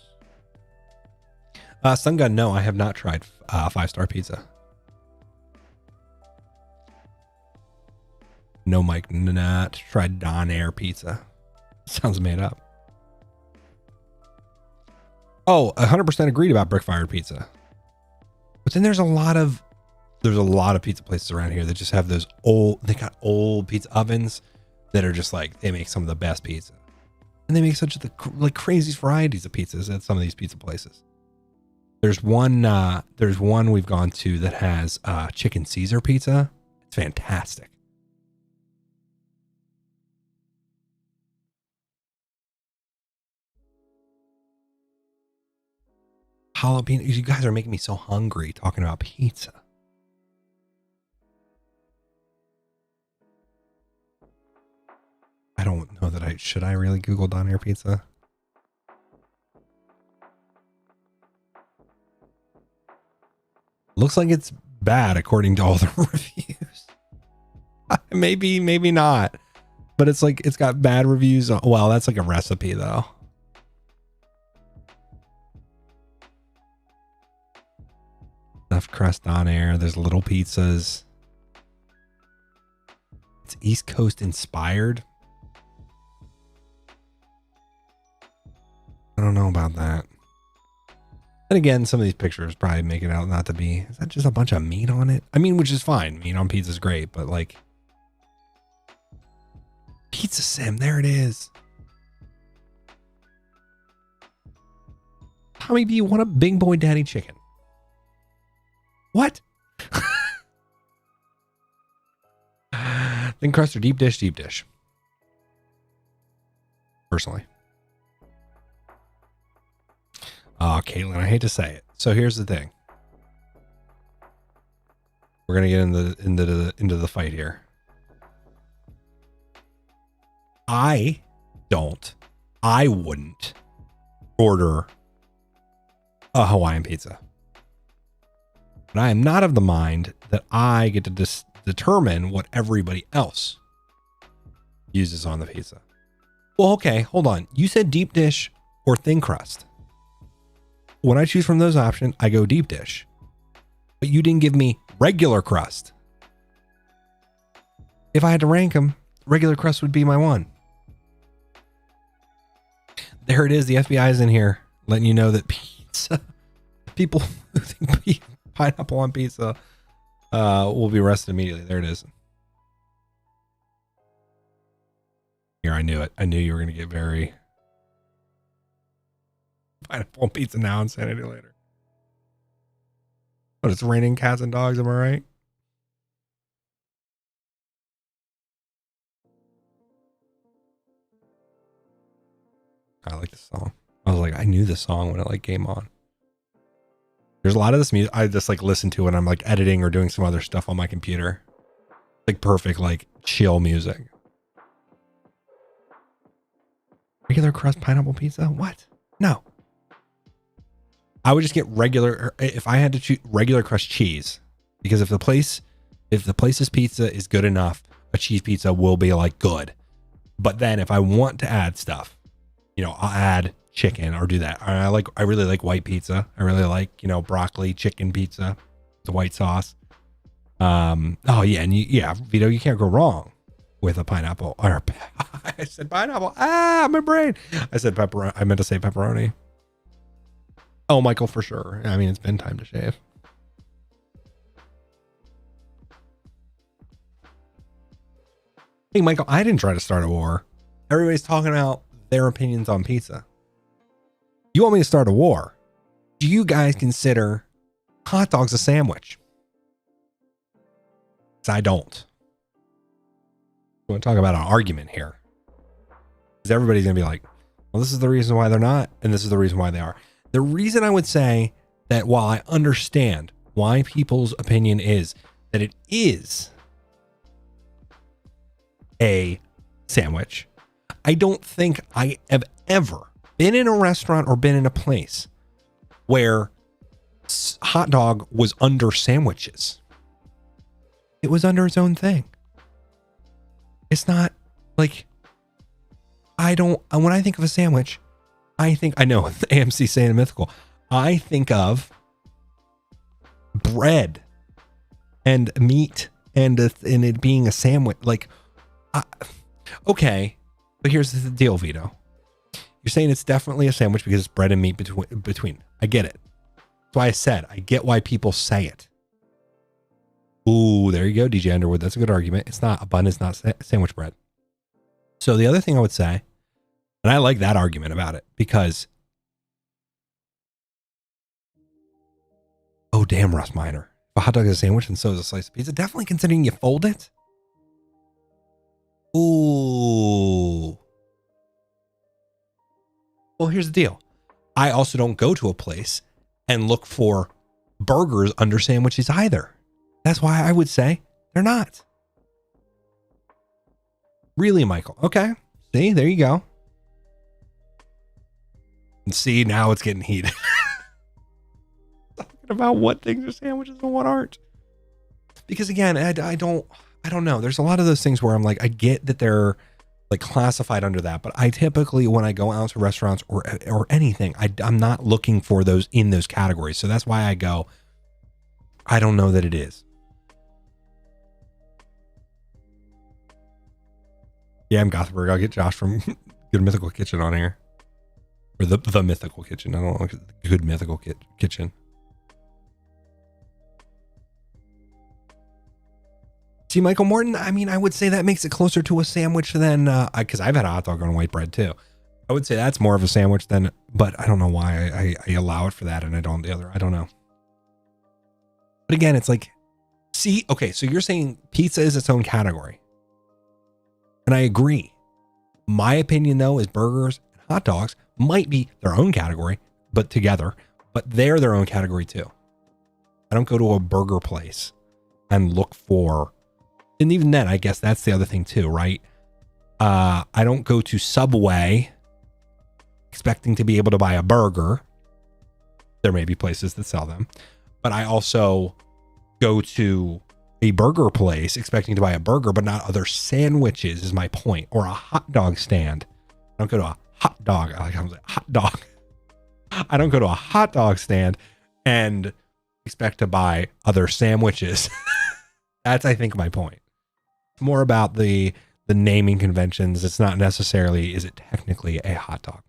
Sun Gun, no, I have not tried 5-star pizza. No, Mike, not tried Don Air pizza. Sounds made up. Oh, 100% agreed about brick fired pizza. But then there's a lot of pizza places around here that just have those they got old pizza ovens that are just like, they make some of the best pizza. And they make such like crazy varieties of pizzas at some of these pizza places. There's one we've gone to that has chicken Caesar pizza. It's fantastic. Jalapeno. You guys are making me so hungry talking about pizza. I don't know that should I really Google Don Air pizza? Looks like it's bad according to all the reviews. maybe not, but it's like, it's got bad reviews. Well, that's like a recipe though. Stuffed crust on air. There's little pizzas. It's East Coast inspired. I don't know about that. And again, some of these pictures probably make it out not to be. Is that just a bunch of meat on it? I mean, which is fine. Meat on pizza is great, but like Pizza Sim, there it is. Tommy B, you want a Big Boy Daddy chicken? What? Thin crust or deep dish? Personally. Oh, Caitlin, I hate to say it. So here's the thing. We're gonna get into the fight here. I wouldn't order a Hawaiian pizza. But I am not of the mind that I get to determine what everybody else uses on the pizza. Well, okay, hold on. You said deep dish or thin crust. When I choose from those options, I go deep dish. But you didn't give me regular crust. if I had to rank them, regular crust would be my one. There it is. The FBI is in here letting you know that pizza, people who think pineapple on pizza will be arrested immediately. There it is. Here, I knew it. I knew you were going to get very pineapple on pizza now, insanity later. But it's raining cats and dogs. Am I right? I like this song. I was like, I knew this song when it like came on. There's a lot of this music I just like listen to when I'm like editing or doing some other stuff on my computer. Like perfect, like chill music. Regular crust pineapple pizza? What? No. I would just get regular, if I had to choose regular crust cheese, because if the place's pizza is good enough, a cheese pizza will be like good. But then if I want to add stuff, you know, I'll add chicken or do that. I really like white pizza. I really like, you know, broccoli chicken pizza, the white sauce. Oh yeah. And Vito, you can't go wrong with a pineapple or I said pineapple. My brain. I said pepperoni. I meant to say pepperoni. Oh, Michael, for sure. I mean, it's been time to shave. Hey, Michael, I didn't try to start a war. Everybody's talking about their opinions on pizza. You want me to start a war? Do you guys consider hot dogs a sandwich? 'Cause I don't. We want to talk about an argument here. Because everybody's going to be like, well, this is the reason why they're not, and this is the reason why they are. The reason I would say that while I understand why people's opinion is that it is a sandwich, I don't think I have ever been in a restaurant or been in a place where hot dog was under sandwiches. It was under its own thing. It's not like, when I think of a sandwich, I know AMC saying mythical. I think of bread and meat and it being a sandwich. Like, okay, but here's the deal, Vito. You're saying it's definitely a sandwich because it's bread and meat between. I get it. That's why I said I get why people say it. Ooh, there you go, DJ Underwood. That's a good argument. It's not a bun. It's not sandwich bread. So the other thing I would say, and I like that argument about it because, oh, damn, Russ Minor. If a hot dog is a sandwich and so is a slice of pizza, definitely considering you fold it. Ooh. Well, here's the deal. I also don't go to a place and look for burgers under sandwiches either. That's why I would say they're not. Really, Michael? Okay. See, there you go. And see, now it's getting heated. Talking about what things are sandwiches and what aren't. Because again, I don't know. There's a lot of those things where I'm like, I get that they're like classified under that, but I typically, when I go out to restaurants or anything, I'm not looking for those in those categories. So that's why I go, I don't know that it is. Yeah, I'm Gothenburg. I'll get Josh from Good Mythical Kitchen on here. Or the Mythical Kitchen. I don't know. Good Mythical Kitchen. See, Michael Morton, I mean, I would say that makes it closer to a sandwich than, because I've had a hot dog on white bread too. I would say that's more of a sandwich than, but I don't know why I allow it for that and I don't the other. I don't know. But again, it's like, see, okay, so you're saying pizza is its own category. And I agree. My opinion, though, is burgers and hot dogs might be their own category, but together, but they're their own category too. I don't go to a burger place and look for, and even then, I guess that's the other thing too, right? I don't go to Subway expecting to be able to buy a burger. There may be places that sell them, but I also go to a burger place expecting to buy a burger, but not other sandwiches is my point, or a hot dog stand. I don't go to a hot dog. I like hot dog. I don't go to a hot dog stand and expect to buy other sandwiches. That's, I think, my point. more about the naming conventions. It's not necessarily, is it technically a hot dog?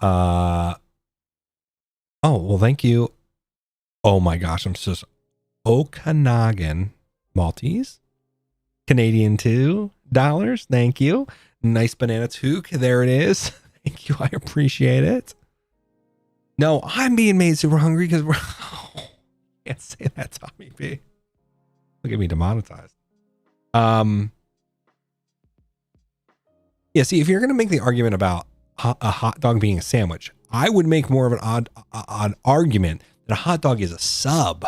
Oh, well, thank you. Oh my gosh, I'm so Okanagan Maltese. Canadian $2. Thank you. Nice banana toque. There it is. Thank you. I appreciate it. No, I'm being made super hungry because we're can't say that, Tommy B. Look at me demonetized. Yeah, see, if you're gonna make the argument about a hot dog being a sandwich, I would make more of an odd argument that a hot dog is a sub.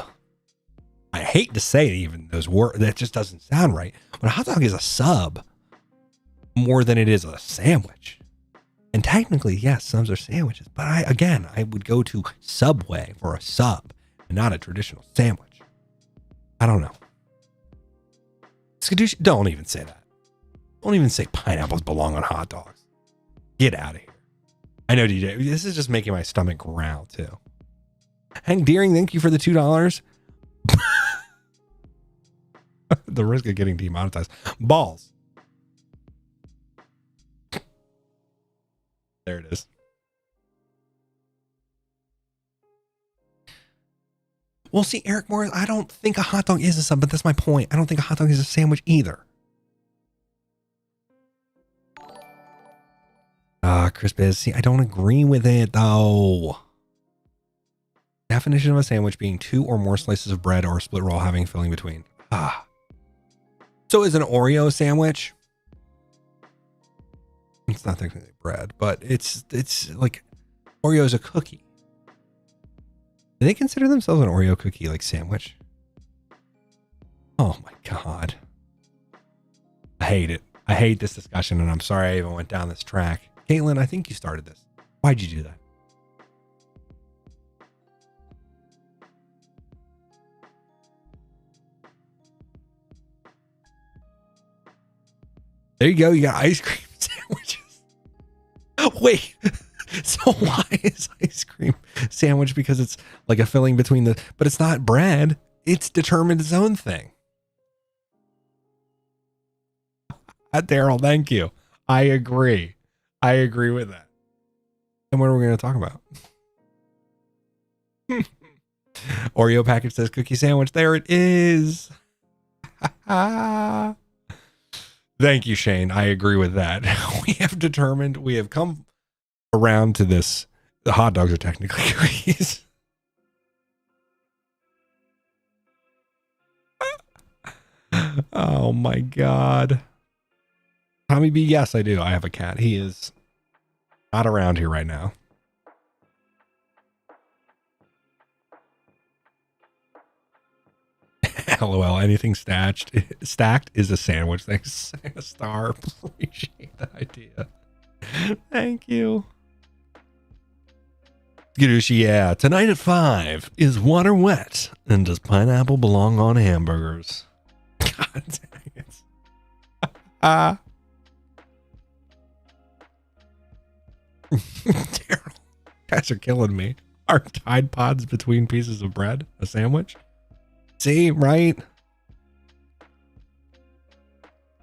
I hate to say it, even those words, that just doesn't sound right. But a hot dog is a sub more than it is a sandwich. And technically, yes, subs are sandwiches. But I would go to Subway for a sub and not a traditional sandwich. I don't know. Skadoosh, don't even say that. Don't even say pineapples belong on hot dogs. Get out of here. I know, DJ. This is just making my stomach growl, too. Hank Deering, thank you for the $2. The risk of getting demonetized. Balls. There it is. Well, see, Eric Morris, I don't think a hot dog is a sub, but that's my point. I don't think a hot dog is a sandwich either. Chris Biz, see, I don't agree with it, though. Definition of a sandwich being 2 or more slices of bread or a split roll having filling between. So is an Oreo a sandwich? It's not technically bread, but it's like Oreo is a cookie. Do they consider themselves an Oreo cookie like sandwich? Oh my God. I hate it. I hate this discussion, and I'm sorry I even went down this track. Caitlin, I think you started this. Why'd you do that? There you go. You got ice cream sandwiches. Wait. So why is ice cream sandwich? Because it's like a filling between the, but it's not bread. It's determined its own thing. Daryl, thank you. I agree. I agree with that. And what are we going to talk about? Oreo package says cookie sandwich. There it is. Thank you, Shane. I agree with that. We have come around to this. The hot dogs are technically cookies. Oh my God. Tommy B, yes, I do. I have a cat. He is not around here right now. LOL, anything stacked is a sandwich. Thanks, Star. Appreciate the idea. Thank you. Skadoosh, yeah. Tonight at 5, is water wet? And does pineapple belong on hamburgers? God dang it. Daryl, guys are killing me. Are Tide Pods between pieces of bread a sandwich? See, right?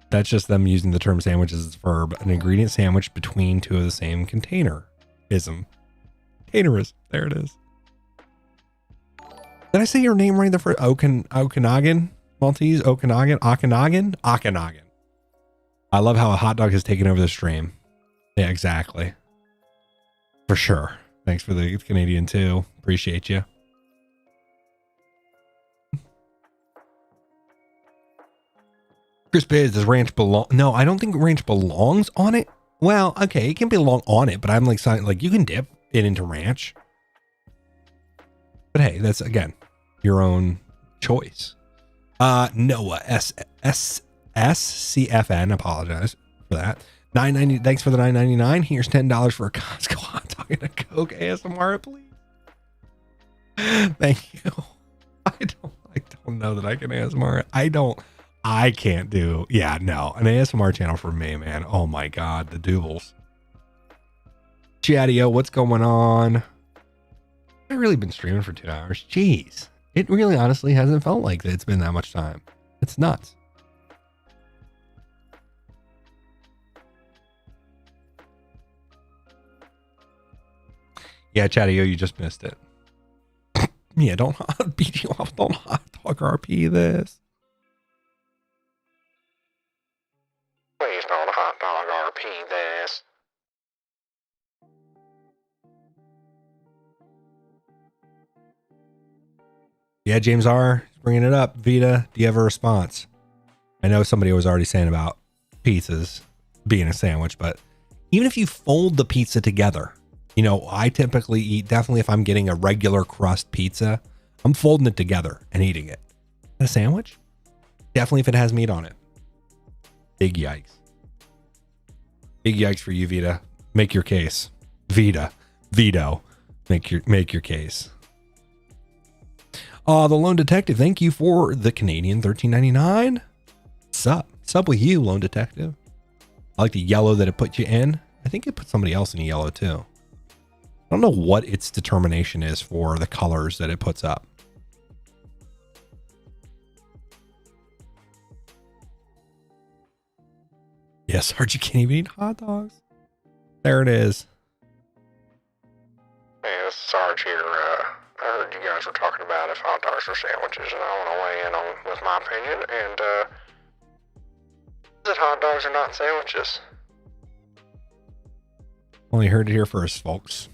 That's just them using the term sandwich as its verb. An ingredient sandwich between two of the same containerism. Containerism. There it is. Did I say your name right? The first Okanagan Maltese? Okanagan? Okanagan. I love how a hot dog has taken over the stream. Yeah, exactly. For sure. Thanks for the Canadian too. Appreciate you. Chris Biz, does ranch belong? No, I don't think ranch belongs on it. Well, okay, it can belong on it, but I'm like you can dip it into ranch. But hey, that's again your own choice. Noah SCFN, apologize for that. $9.90. Thanks for the $9.99. Here's $10 for a Costco hot dog and a Coke ASMR, please. Thank you. I don't know that I can ASMR. I can't do. Yeah, no, an ASMR channel for me, man. Oh my God, the Doobles. Chatio, what's going on? I've really been streaming for 2 hours. Jeez. It really honestly hasn't felt like it's been that much time. It's nuts. Yeah, Chatty-O, you just missed it. Yeah, don't beat you off. Don't hot dog RP this. Please don't hot dog RP this. Yeah, James R. bringing it up. Vita, do you have a response? I know somebody was already saying about pizzas being a sandwich, but even if you fold the pizza together, you know, I typically eat, definitely if I'm getting a regular crust pizza, I'm folding it together and eating it. A sandwich? Definitely if it has meat on it. Big yikes. Big yikes for you, Vita. Make your case. Vito. Make your case. The Lone Detective, thank you for the Canadian $13.99. Sup with you, Lone Detective. I like the yellow that it put you in. I think it put somebody else in a yellow too. I don't know what its determination is for the colors that it puts up. Yes, Archie can't even eat hot dogs. There it is. Hey, this is Sarge here. I heard you guys were talking about if hot dogs are sandwiches, and I want to weigh in on with my opinion. And that hot dogs are not sandwiches. Only heard it here first, folks.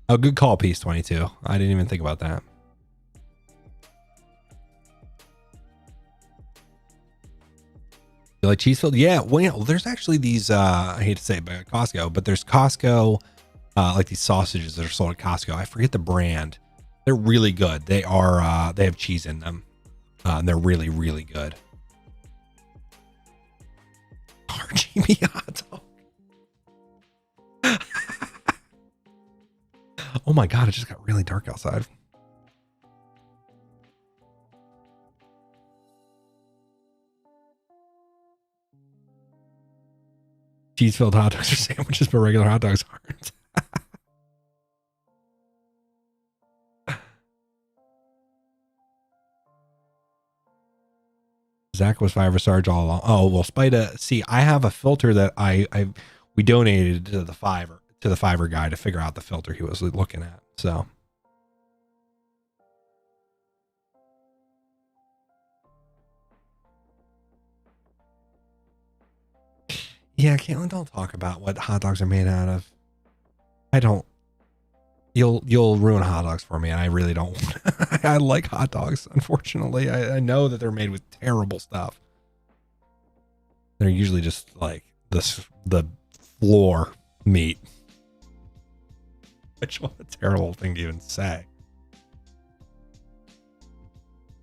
Oh, good call, Piece 22. I didn't even think about that. You like cheese filled? Yeah. Well, there's actually these, I hate to say it, but Costco, but there's Costco, like these sausages that are sold at Costco. I forget the brand. They're really good. They are, they have cheese in them. And they're really, really good. RGB hot dog. Oh my God, it just got really dark outside. Cheese-filled hot dogs are sandwiches, but regular hot dogs aren't. Zach was 5 Sarge all along. Oh, well, Spida, see, I have a filter that we donated to the Fiverr guy to figure out the filter he was looking at. So yeah, Caitlin, don't talk about what hot dogs are made out of. I don't. You'll ruin hot dogs for me, and I really don't. I like hot dogs. Unfortunately, I know that they're made with terrible stuff. They're usually just like the floor meat. Which was a terrible thing to even say.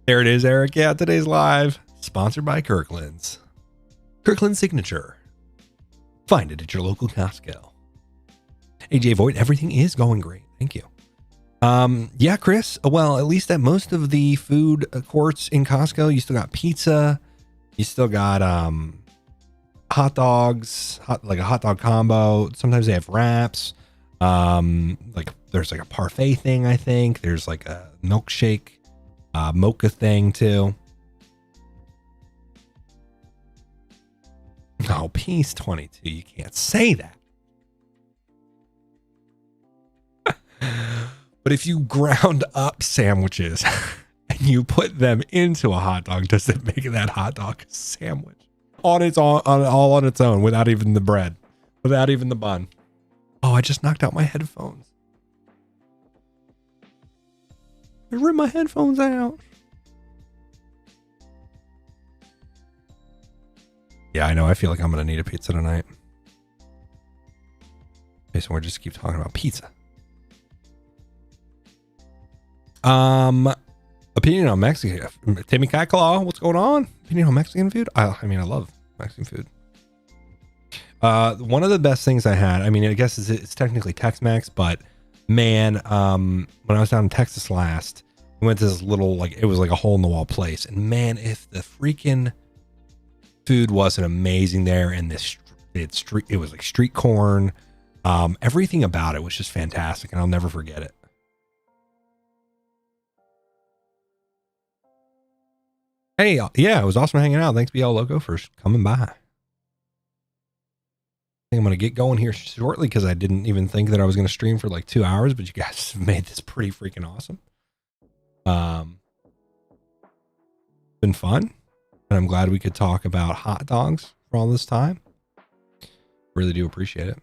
There it is, Eric. Yeah, today's live. Sponsored by Kirkland's. Kirkland's Signature. Find it at your local Costco. AJ Voigt, everything is going great. Thank you. Yeah, Chris. Well, at least at most of the food courts in Costco, you still got pizza. You still got hot dogs, like a hot dog combo. Sometimes they have wraps. Like there's like a parfait thing, I think. There's like a milkshake, mocha thing too. Oh, Piece 22. You can't say that. But if you ground up sandwiches and you put them into a hot dog, does it make that hot dog a sandwich on its own, all on its own, without even the bread, without even the bun? Oh, I just knocked out my headphones. I ripped my headphones out. Yeah, I know. I feel like I'm going to need a pizza tonight. Okay, so we're just keep talking about pizza. Opinion on Mexican. Timmy Catclaw, what's going on? Opinion on Mexican food? I mean, I love Mexican food. One of the best things I had, I mean, I guess it's technically Tex-Mex, but man, when I was down in Texas last, we went to this little, like, it was like a hole in the wall place. And man, if the freaking food wasn't amazing there, and this It was like street corn. Everything about it was just fantastic, and I'll never forget it. Hey, yeah, it was awesome hanging out. Thanks, BL Loco, for coming by. I think I'm going to get going here shortly because I didn't even think that I was going to stream for like 2 hours, but you guys have made this pretty freaking awesome. Been fun, and I'm glad we could talk about hot dogs for all this time. Really do appreciate it.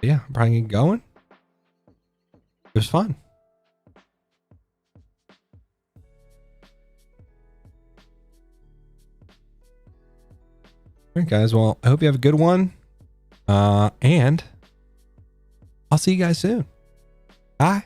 Yeah, I'm probably gonna get going. It was fun. All right, guys. Well, I hope you have a good one. And I'll see you guys soon. Bye.